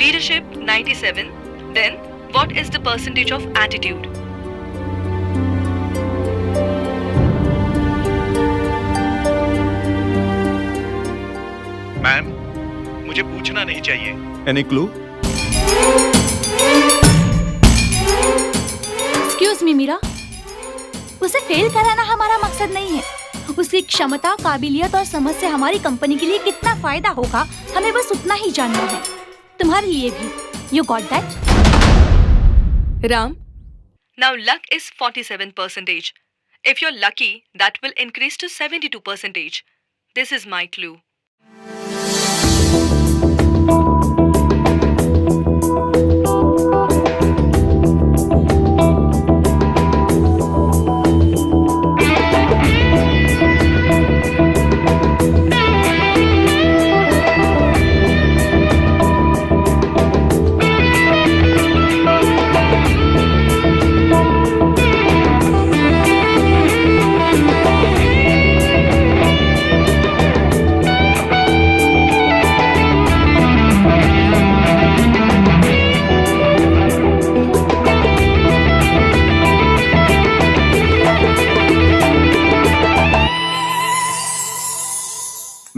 leadership 97, then what is the percentage of attitude? Ma'am, मुझे पूछना नहीं चाहिए। Any clue? Excuse me Mira, उसे फेल कराना हमारा मकसद नहीं है। उसकी क्षमता, काबिलियत और समझ से हमारी कंपनी के लिए कितना फायदा होगा, हमें बस उतना ही जानना है। तुम्हारे लिए भी। You got that? Ram, Now luck is 47%. If you're lucky, that will increase to 72%. This is my clue.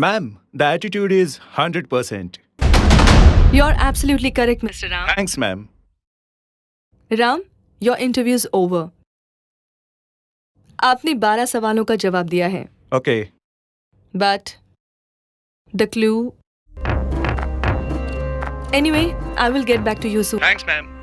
Ma'am, the attitude is 100%. you're absolutely correct, Mr. Ram. Thanks, ma'am. Ram, your interview is over. आपने 12 सवालों का जवाब दिया है। Okay. But the clue. Anyway, I will get back to you soon. Thanks, ma'am.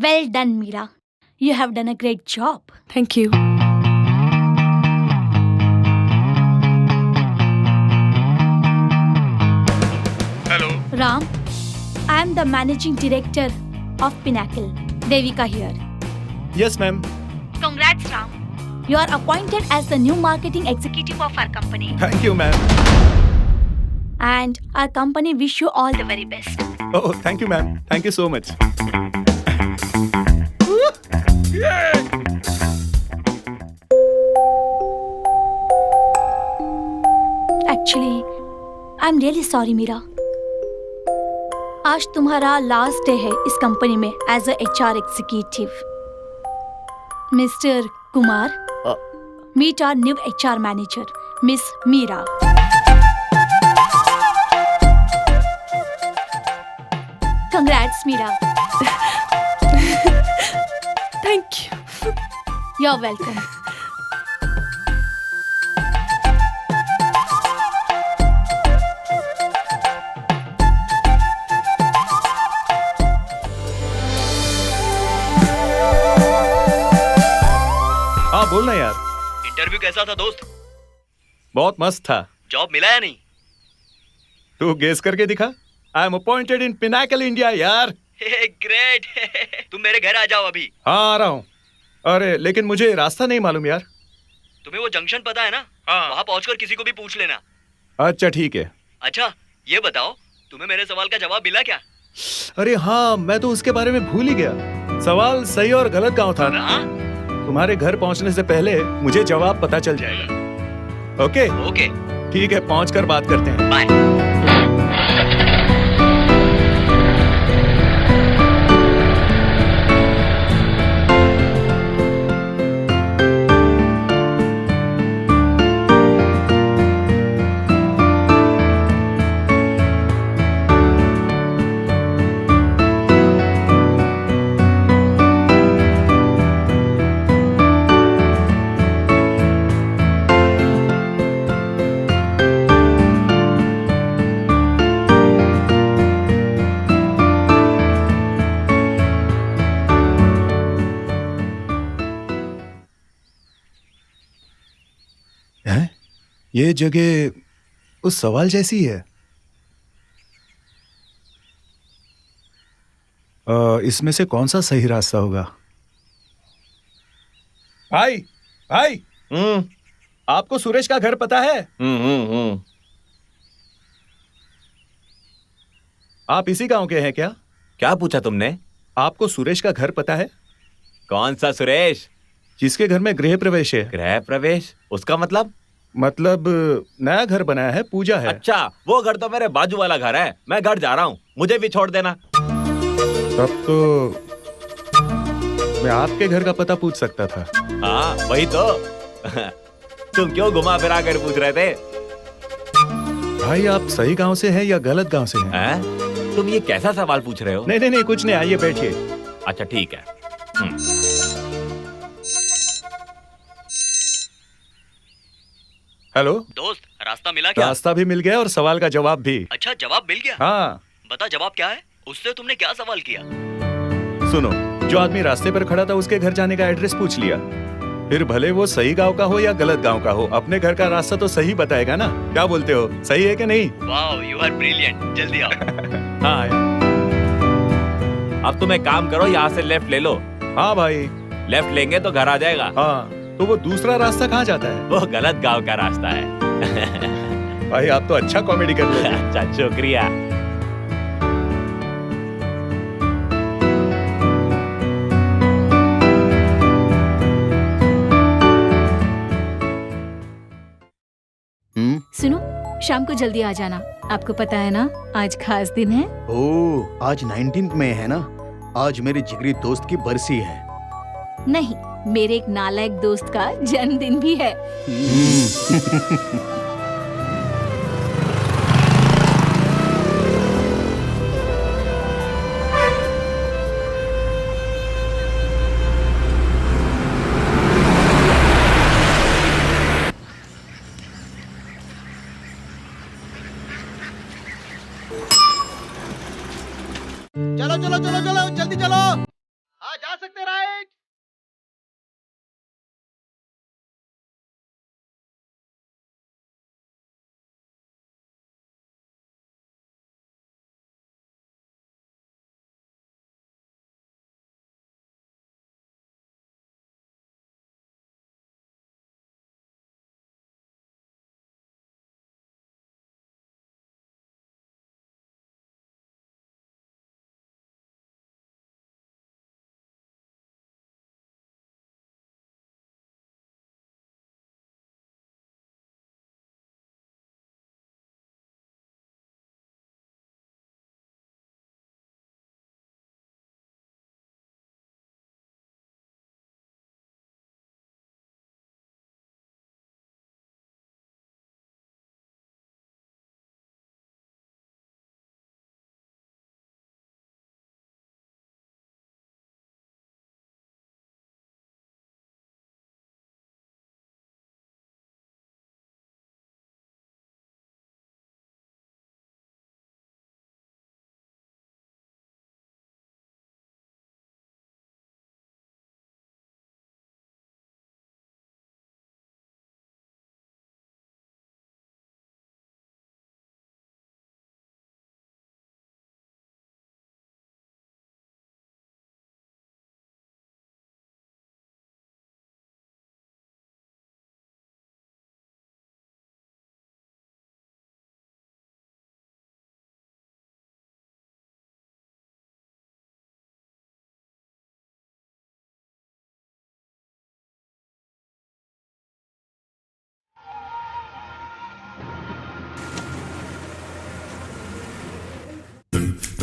Well done, Mira. You have done a great job. Thank you. Hello. Ram, I am the managing director of Pinnacle. Devika here. Yes, ma'am. Congrats, Ram. You are appointed as the new marketing executive of our company. Thank you, ma'am. And our company wish you all the very best. Oh, thank you, ma'am. Thank you so much. Actually, I'm really sorry, Mira. आज तुम्हारा लास्ट डे है इस कंपनी में as a HR executive. Mister Kumar, meet our new HR manager, miss Mira. Congrats, Mira. Thank you. You're welcome. हाँ बोलना यार। इंटरव्यू कैसा था दोस्त? बहुत मस्त था। जॉब मिला या नहीं? तू गेस करके दिखा। I am appointed in Pinnacle India यार। ग्रेट। तुम मेरे घर आ जाओ अभी। हाँ आ रहा हूँ। अरे लेकिन मुझे रास्ता नहीं मालूम यार। तुम्हें वो जंक्शन पता है ना? हाँ। वहाँ पहुँचकर किसी को भी पूछ लेना। अच्छा ठीक है। अच्छा ये बताओ, तुम्हें मेरे सवाल का जवाब मिला क्या? अरे हाँ, मैं तो उसके बारे में भूल ही गया। सवाल सही और गलत गांव था ना? हाँ? तुम्हारे घर पहुंचने से पहले मुझे जवाब पता चल जाएगा। ओके ओके, ठीक है, पहुंचकर बात करते हैं। बाय। हैं? ये जगह उस सवाल जैसी है। इसमें से कौन सा सही रास्ता होगा? भाई भाई, आपको सुरेश का घर पता है? आप इसी गांव के हैं क्या? क्या पूछा तुमने? आपको सुरेश का घर पता है? कौन सा सुरेश? जिसके घर में गृह प्रवेश है। गृह प्रवेश? उसका मतलब? मतलब नया घर बनाया है, पूजा है। अच्छा, वो घर तो मेरे बाजू वाला घर है। मैं घर जा रहा हूँ, मुझे भी छोड़ देना। तब तो मैं आपके घर का पता पूछ सकता था। हाँ वही तो। तुम क्यों घुमा फिरा कर पूछ रहे थे? भाई आप सही गांव से हैं या गलत गांव से हैं? तुम ये कैसा सवाल पूछ रहे हो? नहीं नहीं नहीं, कुछ नहीं, आइए बैठिए। अच्छा ठीक है। हेलो दोस्त, रास्ता मिला क्या? रास्ता भी मिल गया और सवाल का जवाब भी। अच्छा, जवाब मिल गया? हाँ। बता जवाब क्या है? उससे तुमने क्या सवाल किया? सुनो, जो आदमी रास्ते पर खड़ा था उसके घर जाने का एड्रेस पूछ लिया। फिर भले वो सही गांव का हो या गलत गांव का हो, अपने घर का रास्ता तो सही बताएगा ना। क्या बोलते हो, सही है कि नहीं? Wow, you are brilliant. जल्दी आओ। हाँ। अब तुम एक काम करो, यहाँ से लेफ्ट ले लो। हाँ भाई। लेफ्ट लेंगे तो घर आ जाएगा। हाँ, तो वो दूसरा रास्ता कहाँ जाता है? वो गलत गांव का रास्ता है। भाई आप तो अच्छा कॉमेडी कर रहे हैं। अच्छा, शुक्रिया। सुनो, शाम को जल्दी आ जाना। आपको पता है ना, आज खास दिन है। ओह, आज 19 मई है ना? आज मेरे जिगरी दोस्त की बरसी है। नहीं, मेरे एक नालायक दोस्त का जन्मदिन भी है। चलो चलो चलो चलो, जल्दी चलो। हाँ, जा सकते राइट।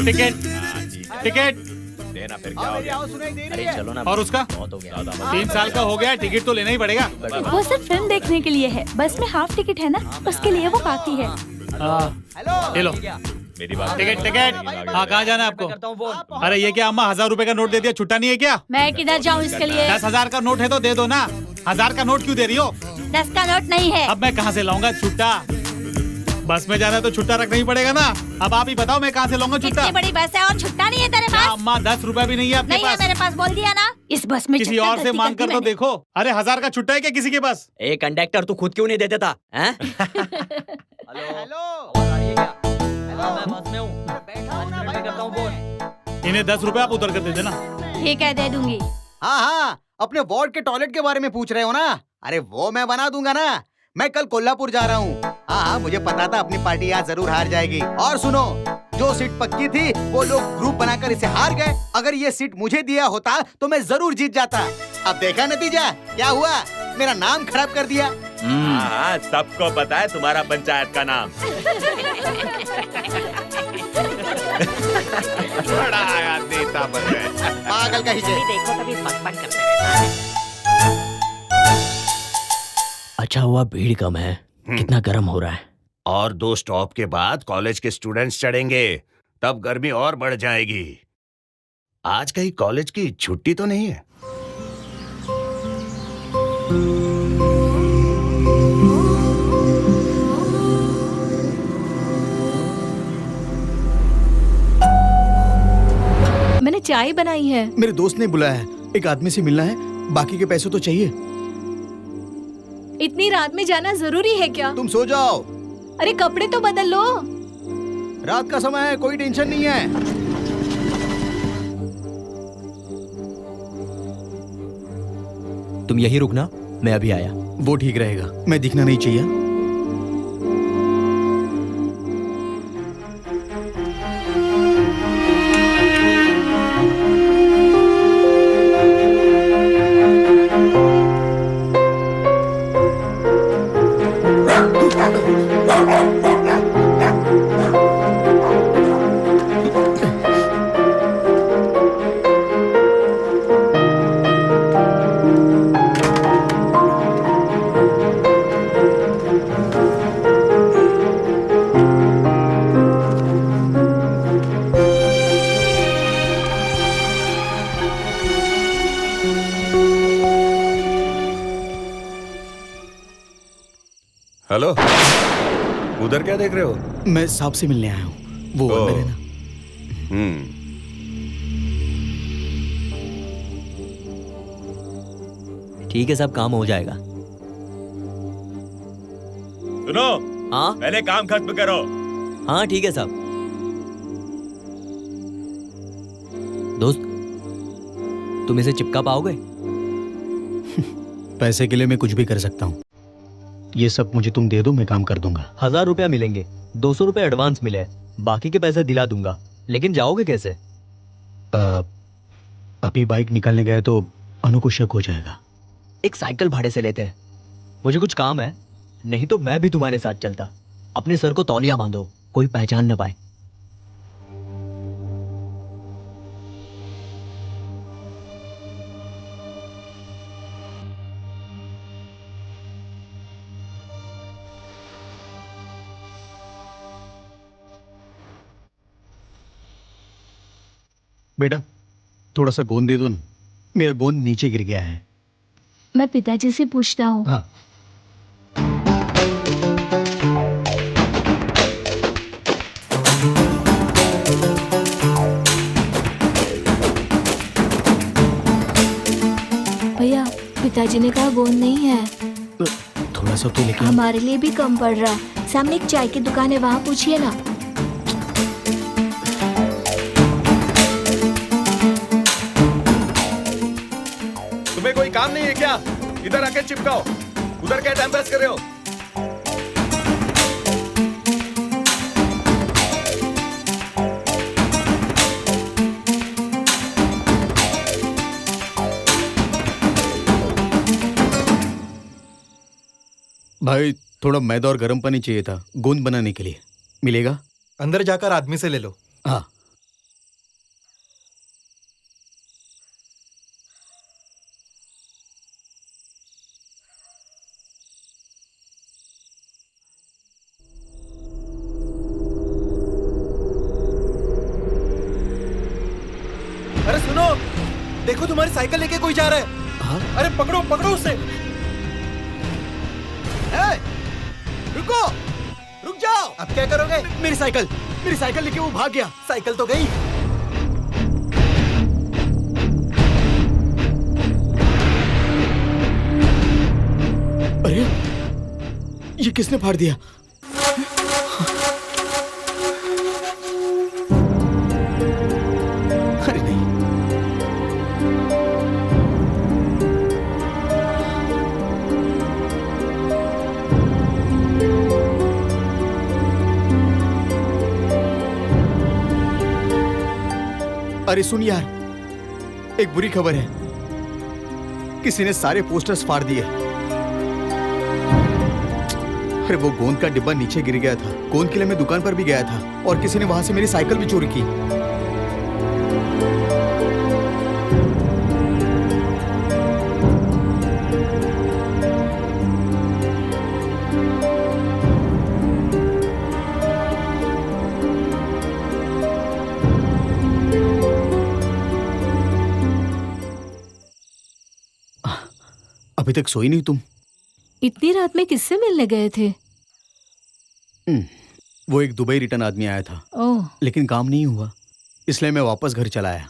टिकट टिकट देना फिर क्या हो गया? अरे चलो ना। और उसका बहुत हो गया। 3 साल का हो गया, टिकट तो लेना ही पड़ेगा। वो सिर्फ फिल्म देखने के लिए है, बस में हाफ टिकट है ना, उसके लिए वो काफी है। ये लो मेरी बात टिकट टिकट। हाँ, कहाँ जाना है आपको? अरे ये क्या अम्मा, 1000 रुपए का नोट दे दिया, छुट्टा नहीं है क्या? मैं किधर जाऊँ इसके लिए? 10,000 का नोट है तो दे दो ना। 1000 का नोट क्यों दे रही हो? 10 का नोट नहीं है। अब मैं कहाँ से लाऊंगा छुट्टा? बस में जाना है तो छुट्टा रखना ही पड़ेगा ना। अब आप ही बताओ मैं कहाँ से लाऊंगा छुट्टा? इतनी बड़ी बस है और छुट्टा नहीं है तेरे क्या पास? अम्मा 10 रुपए भी नहीं है आपके नहीं है पास? मेरे पास, बोल दिया ना। इस बस में किसी चक्कर और से गलती मांग कर कर दी तो मैंने। देखो। अरे 1000 का छुट्टा है क्या किसी के पास? ए कंडक्टर, तू खुद क्यों नहीं देते था? हैं? मैं बस में हूँ। 5 मिनट में करता हूँ फोन। इन्हें 10 रुपए आप उतर कर दे देना। ठीक है, दे दूंगी। हाँ हाँ, अपने वार्ड के टॉयलेट के बारे में पूछ रहे हो ना? अरे वो मैं बना दूंगा ना। मैं कल कोल्हापुर जा रहा हूँ। हाँ हाँ, मुझे पता था अपनी पार्टी यहाँ जरूर हार जाएगी। और सुनो, जो सीट पक्की थी वो लोग ग्रुप बनाकर इसे हार गए। अगर ये सीट मुझे दिया होता तो मैं जरूर जीत जाता। अब देखा नतीजा क्या हुआ? मेरा नाम खराब कर दिया। हाँ, सबको पता है तुम्हारा पंचायत का नाम। बड़ा आया नेता बन गए। पागल कहीं से। देखो कभी बकबक करते रहता है। अच्छा हुआ भीड़ कम है। कितना गर्म हो रहा है। और 2 स्टॉप के बाद कॉलेज के स्टूडेंट्स चढ़ेंगे, तब गर्मी और बढ़ जाएगी। आज कहीं कॉलेज की छुट्टी तो नहीं है? मैंने चाय बनाई है। मेरे दोस्त ने बुलाया है, एक आदमी से मिलना है, बाकी के पैसे तो चाहिए। इतनी रात में जाना जरूरी है क्या? तुम सो जाओ। अरे कपड़े तो बदल लो। रात का समय है, कोई टेंशन नहीं है। तुम यही रुकना, मैं अभी आया। वो ठीक रहेगा, मैं दिखना नहीं चाहिए। हेलो, उधर क्या देख रहे हो? मैं साहब से मिलने आया हूँ, वो अंदर है ना। ठीक है, सब काम हो जाएगा। सुनो, हाँ पहले काम खत्म करो। हाँ ठीक है साहब। दोस्त, तुम इसे चिपका पाओगे? पैसे के लिए मैं कुछ भी कर सकता हूँ। ये सब मुझे तुम दे दो, मैं काम कर दूंगा। 1000 रुपया मिलेंगे, 200 रुपए एडवांस मिले, बाकी के पैसे दिला दूंगा। लेकिन जाओगे कैसे? अभी बाइक निकालने गए तो अनु को शक हो जाएगा। एक साइकिल भाड़े से लेते हैं। मुझे कुछ काम है, नहीं तो मैं भी तुम्हारे साथ चलता। अपने सर को तौलिया बांधो, कोई पहचान न पाए। बेटा, थोड़ा सा गोंद दे दो ना, मेरा गोंद नीचे गिर गया है। मैं पिताजी से पूछता हूँ। हाँ। भैया, पिताजी ने कहा गोंद नहीं है। थोड़ा सा तो लेके आओ। हमारे लिए भी कम पड़ रहा है। सामने एक चाय की दुकान है, वहाँ पूछिए ना। तुम्हें कोई काम नहीं है क्या? इधर आके चिपकाओ। उधर क्या टाइम पास कर रहे हो? भाई, थोड़ा मैदा और गर्म पानी चाहिए था गोंद बनाने के लिए। मिलेगा? अंदर जाकर आदमी से ले लो। हाँ। देखो तुम्हारी साइकिल लेके कोई जा रहा है। हाँ? अरे पकड़ो पकड़ो उसे। रुको, रुक जाओ। अब क्या करोगे? मेरी साइकिल लेके वो भाग गया। साइकिल तो गई। अरे ये किसने फाड़ दिया? अरे नहीं, अरे सुन यार, एक बुरी खबर है। किसी ने सारे पोस्टर्स फाड़ दिए। अरे वो गोंद का डिब्बा नीचे गिर गया था। गोंद के लिए मैं दुकान पर भी गया था और किसी ने वहां से मेरी साइकिल भी चोरी की। अभी तक सोई नहीं तुम? इतनी रात में किससे मिलने गए थे? वो एक दुबई रिटर्न आदमी आया था। ओह, लेकिन काम नहीं हुआ, इसलिए मैं वापस घर चला आया।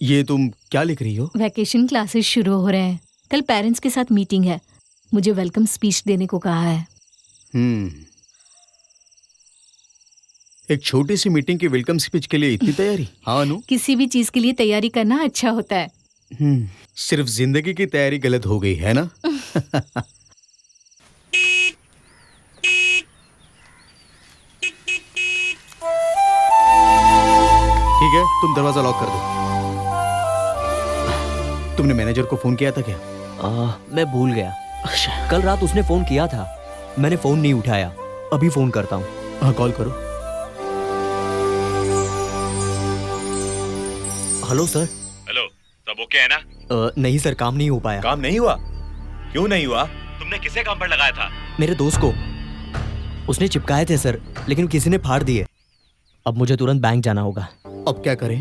ये तुम क्या लिख रही हो? वैकेशन क्लासेस शुरू हो रहे हैं। कल पेरेंट्स के साथ मीटिंग है। मुझे वेलकम स्पीच देने को कहा है। एक छोटी सी मीटिंग की वेलकम स्पीच के लिए इतनी तैयारी? हाँ अनु, किसी भी चीज के लिए तैयारी करना अच्छा होता है। सिर्फ जिंदगी की तैयारी गलत हो गई है ना? ठीक है, तुम दरवाजा लॉक कर दो। तुमने मैनेजर को फोन किया था क्या? मैं भूल गया। कल रात उसने फोन किया था, मैंने फोन नहीं उठाया। अभी फोन करता हूँ। हाँ, कॉल करो। Hello sir. हेलो, सब ओके है ना? नहीं सर, काम नहीं हो पाया। काम नहीं हुआ? क्यों नहीं हुआ? तुमने किसे काम पर लगाया था? मेरे दोस्त को। उसने चिपकाए थे सर, लेकिन किसी ने फाड़ दिए। अब मुझे तुरंत बैंक जाना होगा। अब क्या करें?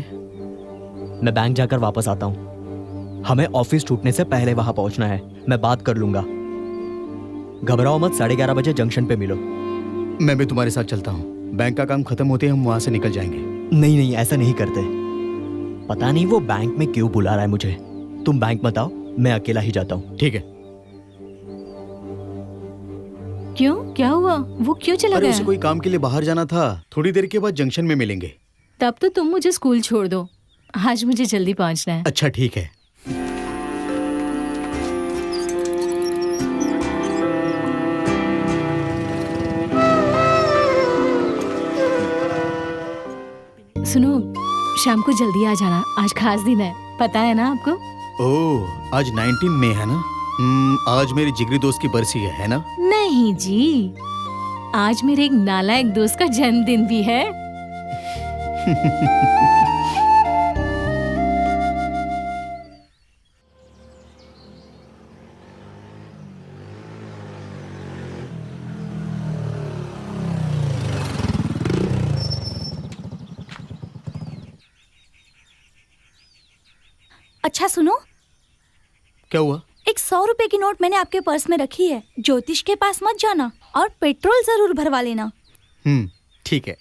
मैं बैंक जाकर वापस आता हूँ। हमें ऑफिस छूटने से पहले वहां पहुंचना है। मैं बात कर लूंगा। घबराओ मत, 11:30 बजे जंक्शन पे मिलो। मैं भी तुम्हारे साथ चलता हूँ। बैंक का काम खत्म होते ही हम वहां से निकल जाएंगे। नहीं नहीं, ऐसा नहीं करते। पता नहीं वो बैंक में क्यों बुला रहा है मुझे। तुम बैंक मत आओ, मैं अकेला ही जाता हूँ। ठीक है। क्यों, क्या हुआ? वो क्यों चला अरे गया? उसे कोई काम के लिए बाहर जाना था। थोड़ी देर के बाद जंक्शन में मिलेंगे। तब तो तुम मुझे स्कूल छोड़ दो। आज मुझे जल्दी पहुंचना है। अच्छा ठीक है। सुनो, शाम को जल्दी आ जाना। आज खास दिन है, पता है ना आपको? ओह, आज 19 मई है ना? आज मेरी जिगरी दोस्त की बरसी है ना? नहीं जी, आज मेरे एक नालायक दोस्त का जन्मदिन भी है। अच्छा सुनो, क्या हुआ? एक 100 रुपए की नोट मैंने आपके पर्स में रखी है। ज्योतिष के पास मत जाना और पेट्रोल जरूर भरवा लेना। ठीक है।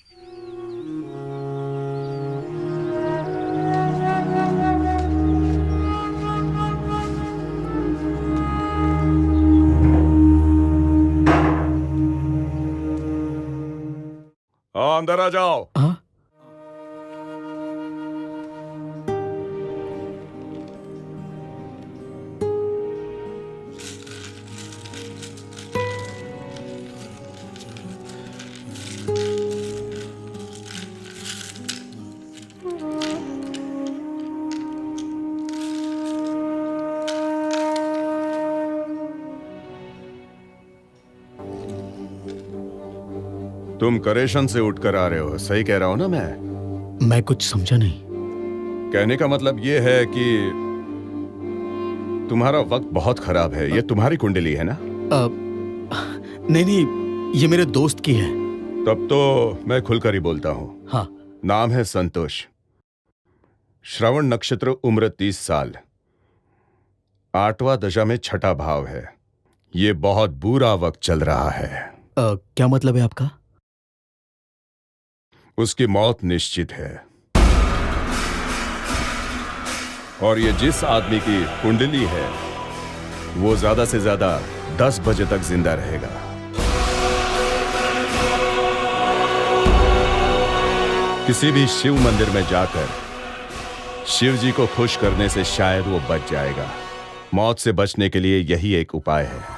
अंदर आ जाओ। हाँ? तुम करेशन से उठकर आ रहे हो, सही कह रहा हूं ना मैं कुछ समझा नहीं। कहने का मतलब ये है कि तुम्हारा वक्त बहुत खराब है। ये तुम्हारी कुंडली है ना? नहीं, ये मेरे दोस्त की है। तब तो मैं खुलकर ही बोलता हूँ। हाँ। नाम है संतोष। श्रवण नक्षत्र, उम्र 30 साल। 8वां दशा में छठा भाव है। ये बहुत बुरा वक्त चल रहा है। क्या मतलब है आपका? उसकी मौत निश्चित है। और ये जिस आदमी की कुंडली है वो ज्यादा से ज्यादा 10 बजे तक जिंदा रहेगा। किसी भी शिव मंदिर में जाकर शिव जी को खुश करने से शायद वो बच जाएगा। मौत से बचने के लिए यही एक उपाय है।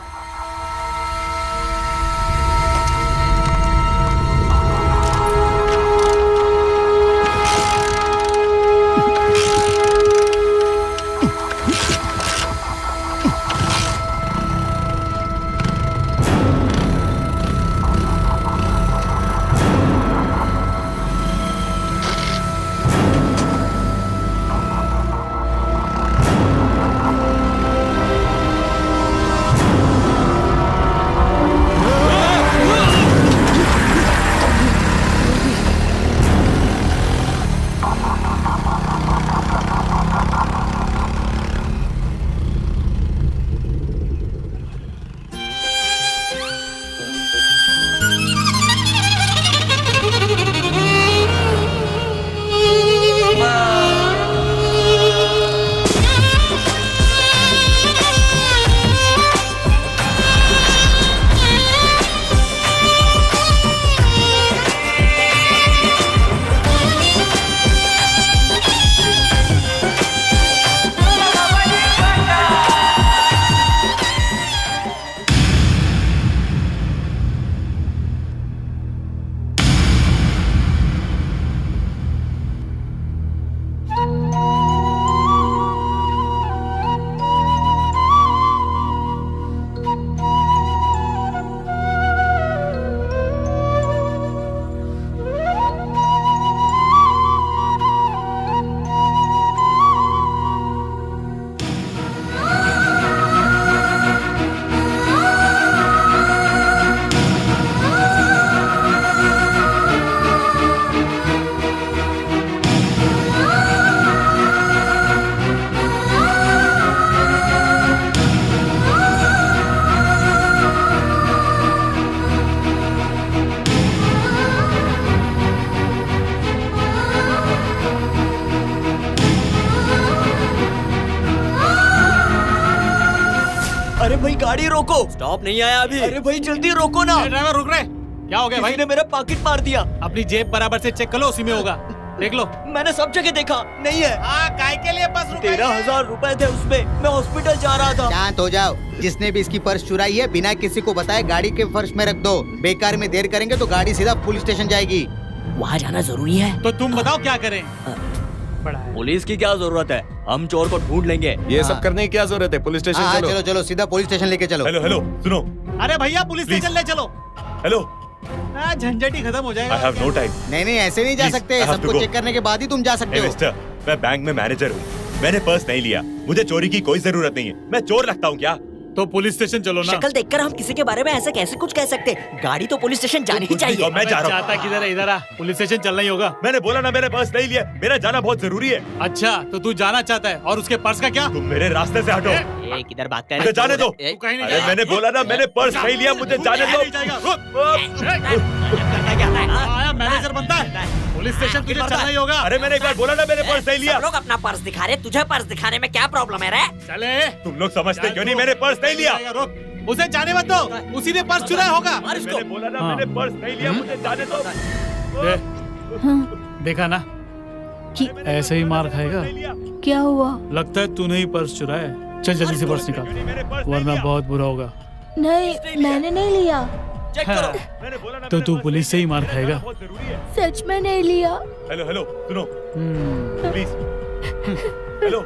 अरे भाई गाड़ी रोको, स्टॉप नहीं आया अभी। अरे भाई जल्दी रोको ना। ड्राइवर रुक रहे, क्या हो गया भाई? किसी ने मेरा पॉकेट मार दिया। अपनी जेब बराबर से चेक कर लो, उसी में होगा। देख लो। मैंने सब जगह देखा, नहीं है। काय के लिए बस 13,000 रुपए थे उसमें, मैं हॉस्पिटल जा रहा था। शांत हो जाओ। जिसने भी इसकी पर्स चुराई है बिना किसी को बताए गाड़ी के फर्श में रख दो। बेकार में देर करेंगे तो गाड़ी सीधा पुलिस स्टेशन जाएगी। वहाँ जाना जरूरी है। तो तुम बताओ क्या करें? पुलिस की क्या जरूरत है, हम चोर को ढूंढ लेंगे। ये सब करने की क्या जरूरत है? पुलिस स्टेशन चलो। चलो चलो सीधा पुलिस स्टेशन लेके चलो। हेलो हेलो सुनो। अरे भैया पुलिस स्टेशन ले चलो। हेलो, झंझट ही खत्म हो जाएगा। I have no time. नहीं ऐसे नहीं जा सकते, सबको चेक करने के बाद ही तुम जा सकते हो। मिस्टर, मैं बैंक में मैनेजर हूँ, मैंने पर्स नहीं लिया। मुझे चोरी की कोई जरूरत नहीं है। मैं चोर लगता हूँ क्या? तो पुलिस स्टेशन चलो ना। शक्ल देखकर हम किसी के बारे में ऐसे कैसे कुछ कह सकते? गाड़ी तो पुलिस स्टेशन जानी ही चाहिए। मैं जा रहा हूँ। किधर है? इधर आ, पुलिस स्टेशन चलना ही होगा। मैंने बोला ना मैंने पर्स नहीं लिया, मेरा जाना बहुत जरूरी है। अच्छा तो तू जाना चाहता है और उसके पर्स का क्या? तुम मेरे रास्ते से हटो। किधर बात कर मुझे जाने दो। अरे मैंने बोला ना मैंने पर्स नहीं लिया, मुझे जाने दो। आया मैनेजर बनता है, पुलिस स्टेशन तुझे चलना ही होगा। अरे मैंने एक बार बोला ना मैंने पर्स नहीं लिया। लोग अपना पर्स दिखा रहे, तुझे पर्स दिखाने में क्या प्रॉब्लम है रे? चले। तुम लोग समझते क्यों नहीं? मैंने पर्स नहीं लिया। उसे जाने मत दो, उसी ने पर्स चुराया होगा। मैंने बोला ना मैंने पर्स नहीं लिया, मुझे जाने दो। देखा ना कि ऐसे ही मार खाएगा। क्या हुआ? लगता है तूने ही पर्स चुराया। चल जल्दी से पर्स निकाल, वरना बहुत बुरा होगा। नहीं मैंने नहीं लिया। हाँ, तो तू पुलिस से ही मार खाएगा। सच में नहीं लिया। हेलो हेलो सुनो please. Hello,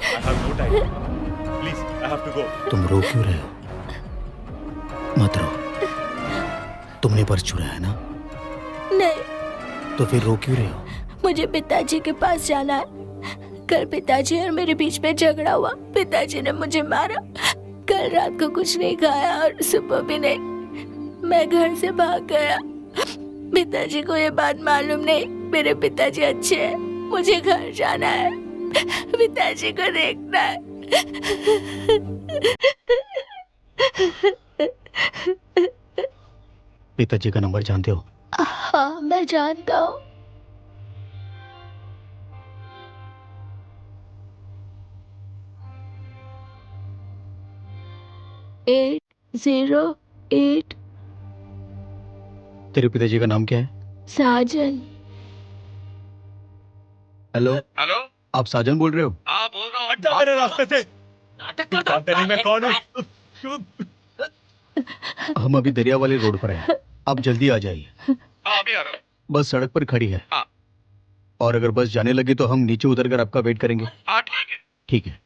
I have no time, please I have to go. तुम रो क्यों रहे हो? मत रो। तुमने पर्स चुराया है ना? नहीं। तो फिर रो क्यों रहे हो? मुझे पिताजी के पास जाना है। कल पिताजी और मेरे बीच में झगड़ा हुआ, पिताजी ने मुझे मारा। कल रात को कुछ नहीं खाया और सुबह भी नहीं। मैं घर से भाग गया। पिताजी को ये बात मालूम नहीं। मेरे पिताजी अच्छे हैं, मुझे घर जाना है, पिताजी को देखना है। पिताजी का नंबर जानते हो? हाँ मैं जानता हूँ। एट 08 तेरे पिताजी का नाम क्या है? साजन। हेलो हेलो, आप साजन बोल रहे हो? हाँ बोल रहा हूँ। हट जा मेरे रास्ते से। जानते नहीं मैं कौन हूँ? हम अभी दरिया वाली रोड पर हैं। आप जल्दी आ जाइए। हाँ अभी आ रहा हूँ। बस सड़क पर खड़ी है। हाँ। और अगर बस जाने लगी तो हम नीचे उतर कर आपका वेट करेंगे। हाँ ठीक है। ठीक है।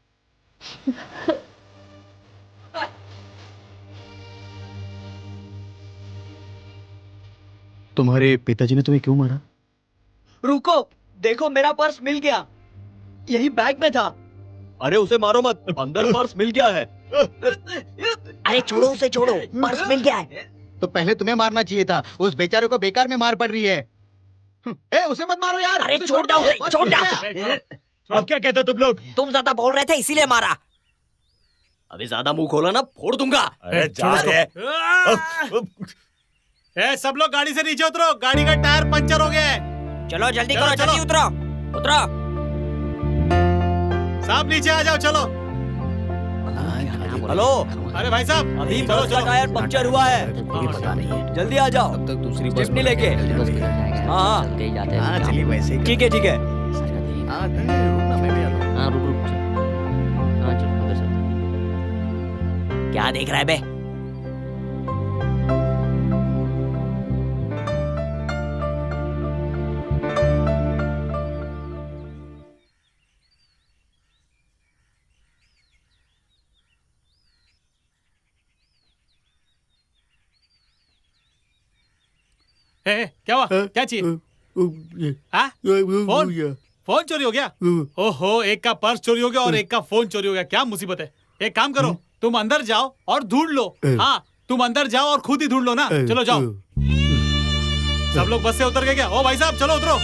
तुम्हारे पिताजी ने तुम्हें क्यों मारा? रुको, देखो मेरा पर्स मिल गया, यही बैग में था। अरे उसे मारो मत, अंदर पर्स मिल गया है। अरे छोड़ो उसे, छोड़ो, पर्स मिल गया है। तो पहले तुम्हें मारना चाहिए था, उस बेचारे को बेकार में मार पड़ रही है। उसे मत मारो यार। अरे छोड़ दो उसे, छोड़ दो। अब क्या कहते हो तुम लोग? तुम ज्यादा बोल रहे थे इसीलिए मारा। अभी ज्यादा मुंह खोला ना फोड़ दूंगा। अरे जा रे। सब लोग गाड़ी से नीचे उतरो, गाड़ी का टायर पंचर हो गया है। चलो जल्दी चलो, करो, चलो। जल्दी उतरो, उतरो। साहब नीचे आ जाओ, चलो। हेलो, अरे भाई साहब अभी चलो बस का टायर पंक्चर हुआ है, पता नहीं है। जल्दी आ जाओ। तब तक दूसरी बस स्टेपनी लेके। हाँ हाँ चलिए वैसे ही। ठीक है ठीक है। हाँ रुकना, मैं भी आता हूँ। हाँ रुक हाँ चल उधर से। क्या देख रहा है बे? क्या हुआ? क्या चाहिए? हाँ? फोन चोरी हो गया? ओहो, एक का पर्स चोरी हो गया और एक का फोन चोरी हो गया। क्या मुसीबत है। एक काम करो, तुम अंदर जाओ और ढूंढ लो। हाँ, तुम अंदर जाओ और खुद ही ढूंढ लो ना। चलो जाओ। सब लोग बस से उतर गए क्या? ओ भाई साहब चलो उतरो।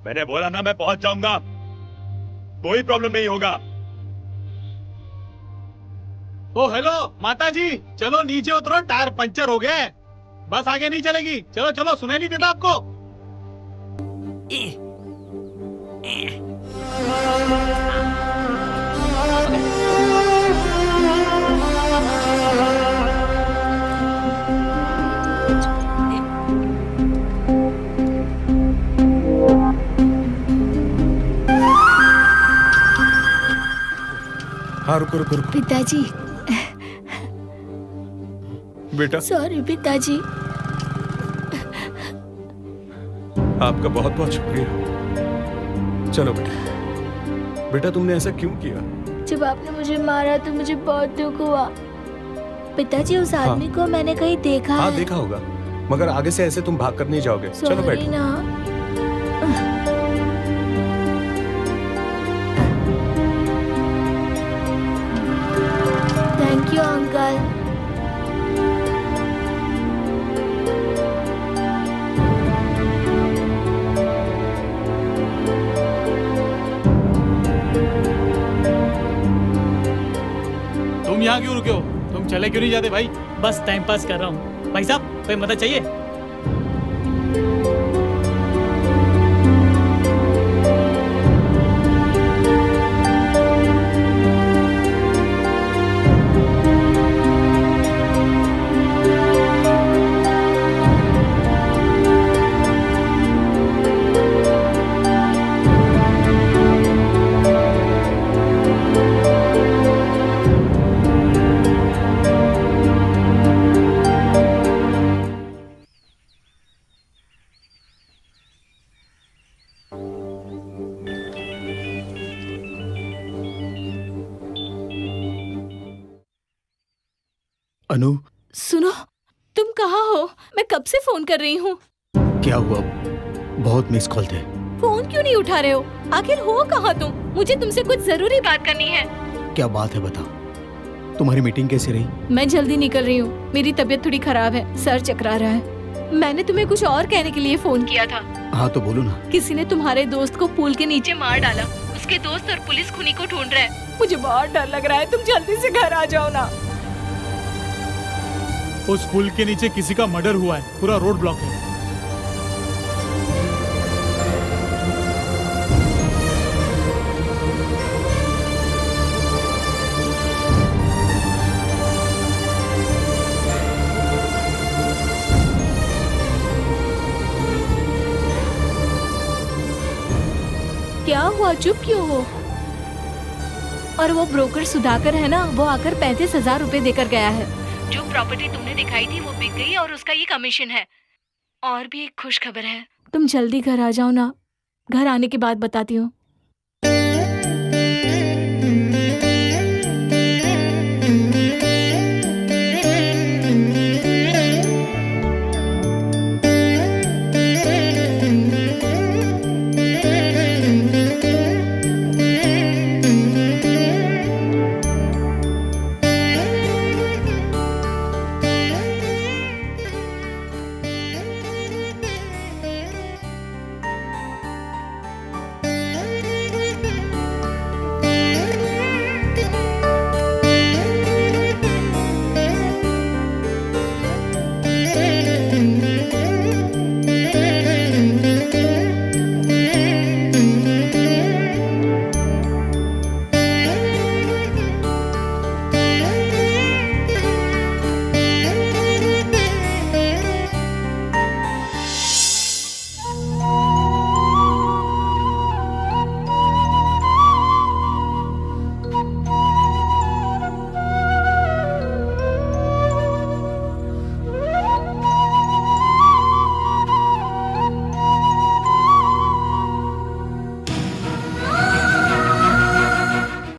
मैंने बोला ना मैं पहुंच जाऊंगा, कोई प्रॉब्लम नहीं होगा। ओ हेलो माता जी, चलो नीचे उतरो, टायर पंचर हो गया है, बस आगे नहीं चलेगी। चलो चलो, सुनाई नहीं देता आपको? हाँ रुको रुको रुको। पिताजी, बेटा सॉरी पिताजी। आपका बहुत बहुत शुक्रिया। चलो बेटा, बेटा तुमने ऐसा क्यों किया? जब आपने मुझे मारा तो मुझे बहुत दुख हुआ। पिताजी, उस आदमी को मैंने कहीं देखा हाँ है। देखा होगा, मगर आगे से ऐसे तुम भाग कर नहीं जाओगे। चलो सॉरी बैठो। ना। Thank you uncle. तुम यहाँ क्यों रुके हो? तुम चले क्यों नहीं जाते भाई? बस टाइम पास कर रहा हूँ। भाई साहब, कोई मदद चाहिए? अनु, सुनो, तुम कहाँ हो? मैं कब से फोन कर रही हूँ। क्या हुआ? बहुत मिस कॉल थे। फोन क्यों नहीं उठा रहे हो? आखिर हो कहाँ तुम? मुझे तुमसे कुछ जरूरी बात करनी है। क्या बात है बताओ। तुम्हारी मीटिंग कैसी रही? मैं जल्दी निकल रही हूँ, मेरी तबीयत थोड़ी खराब है, सर चकरा रहा है। मैंने तुम्हें कुछ और कहने के लिए फोन किया था। हाँ तो बोलो ना। किसी ने तुम्हारे दोस्त को पूल के नीचे मार डाला। उसके दोस्त और पुलिस खूनी को ढूंढ रहे हैं। मुझे बहुत डर लग रहा है, तुम जल्दी से घर आ जाओ ना। उस पुल के नीचे किसी का मर्डर हुआ है, पूरा रोड ब्लॉक है। क्या हुआ, चुप क्यों हो? और वो ब्रोकर सुधाकर है ना, वो आकर 35,000 रुपए देकर गया है। जो प्रॉपर्टी तुमने दिखाई थी वो बिक गई और उसका ये कमीशन है। और भी एक खुश खबर है, तुम जल्दी घर आ जाओ ना, घर आने के बाद बताती हूँ।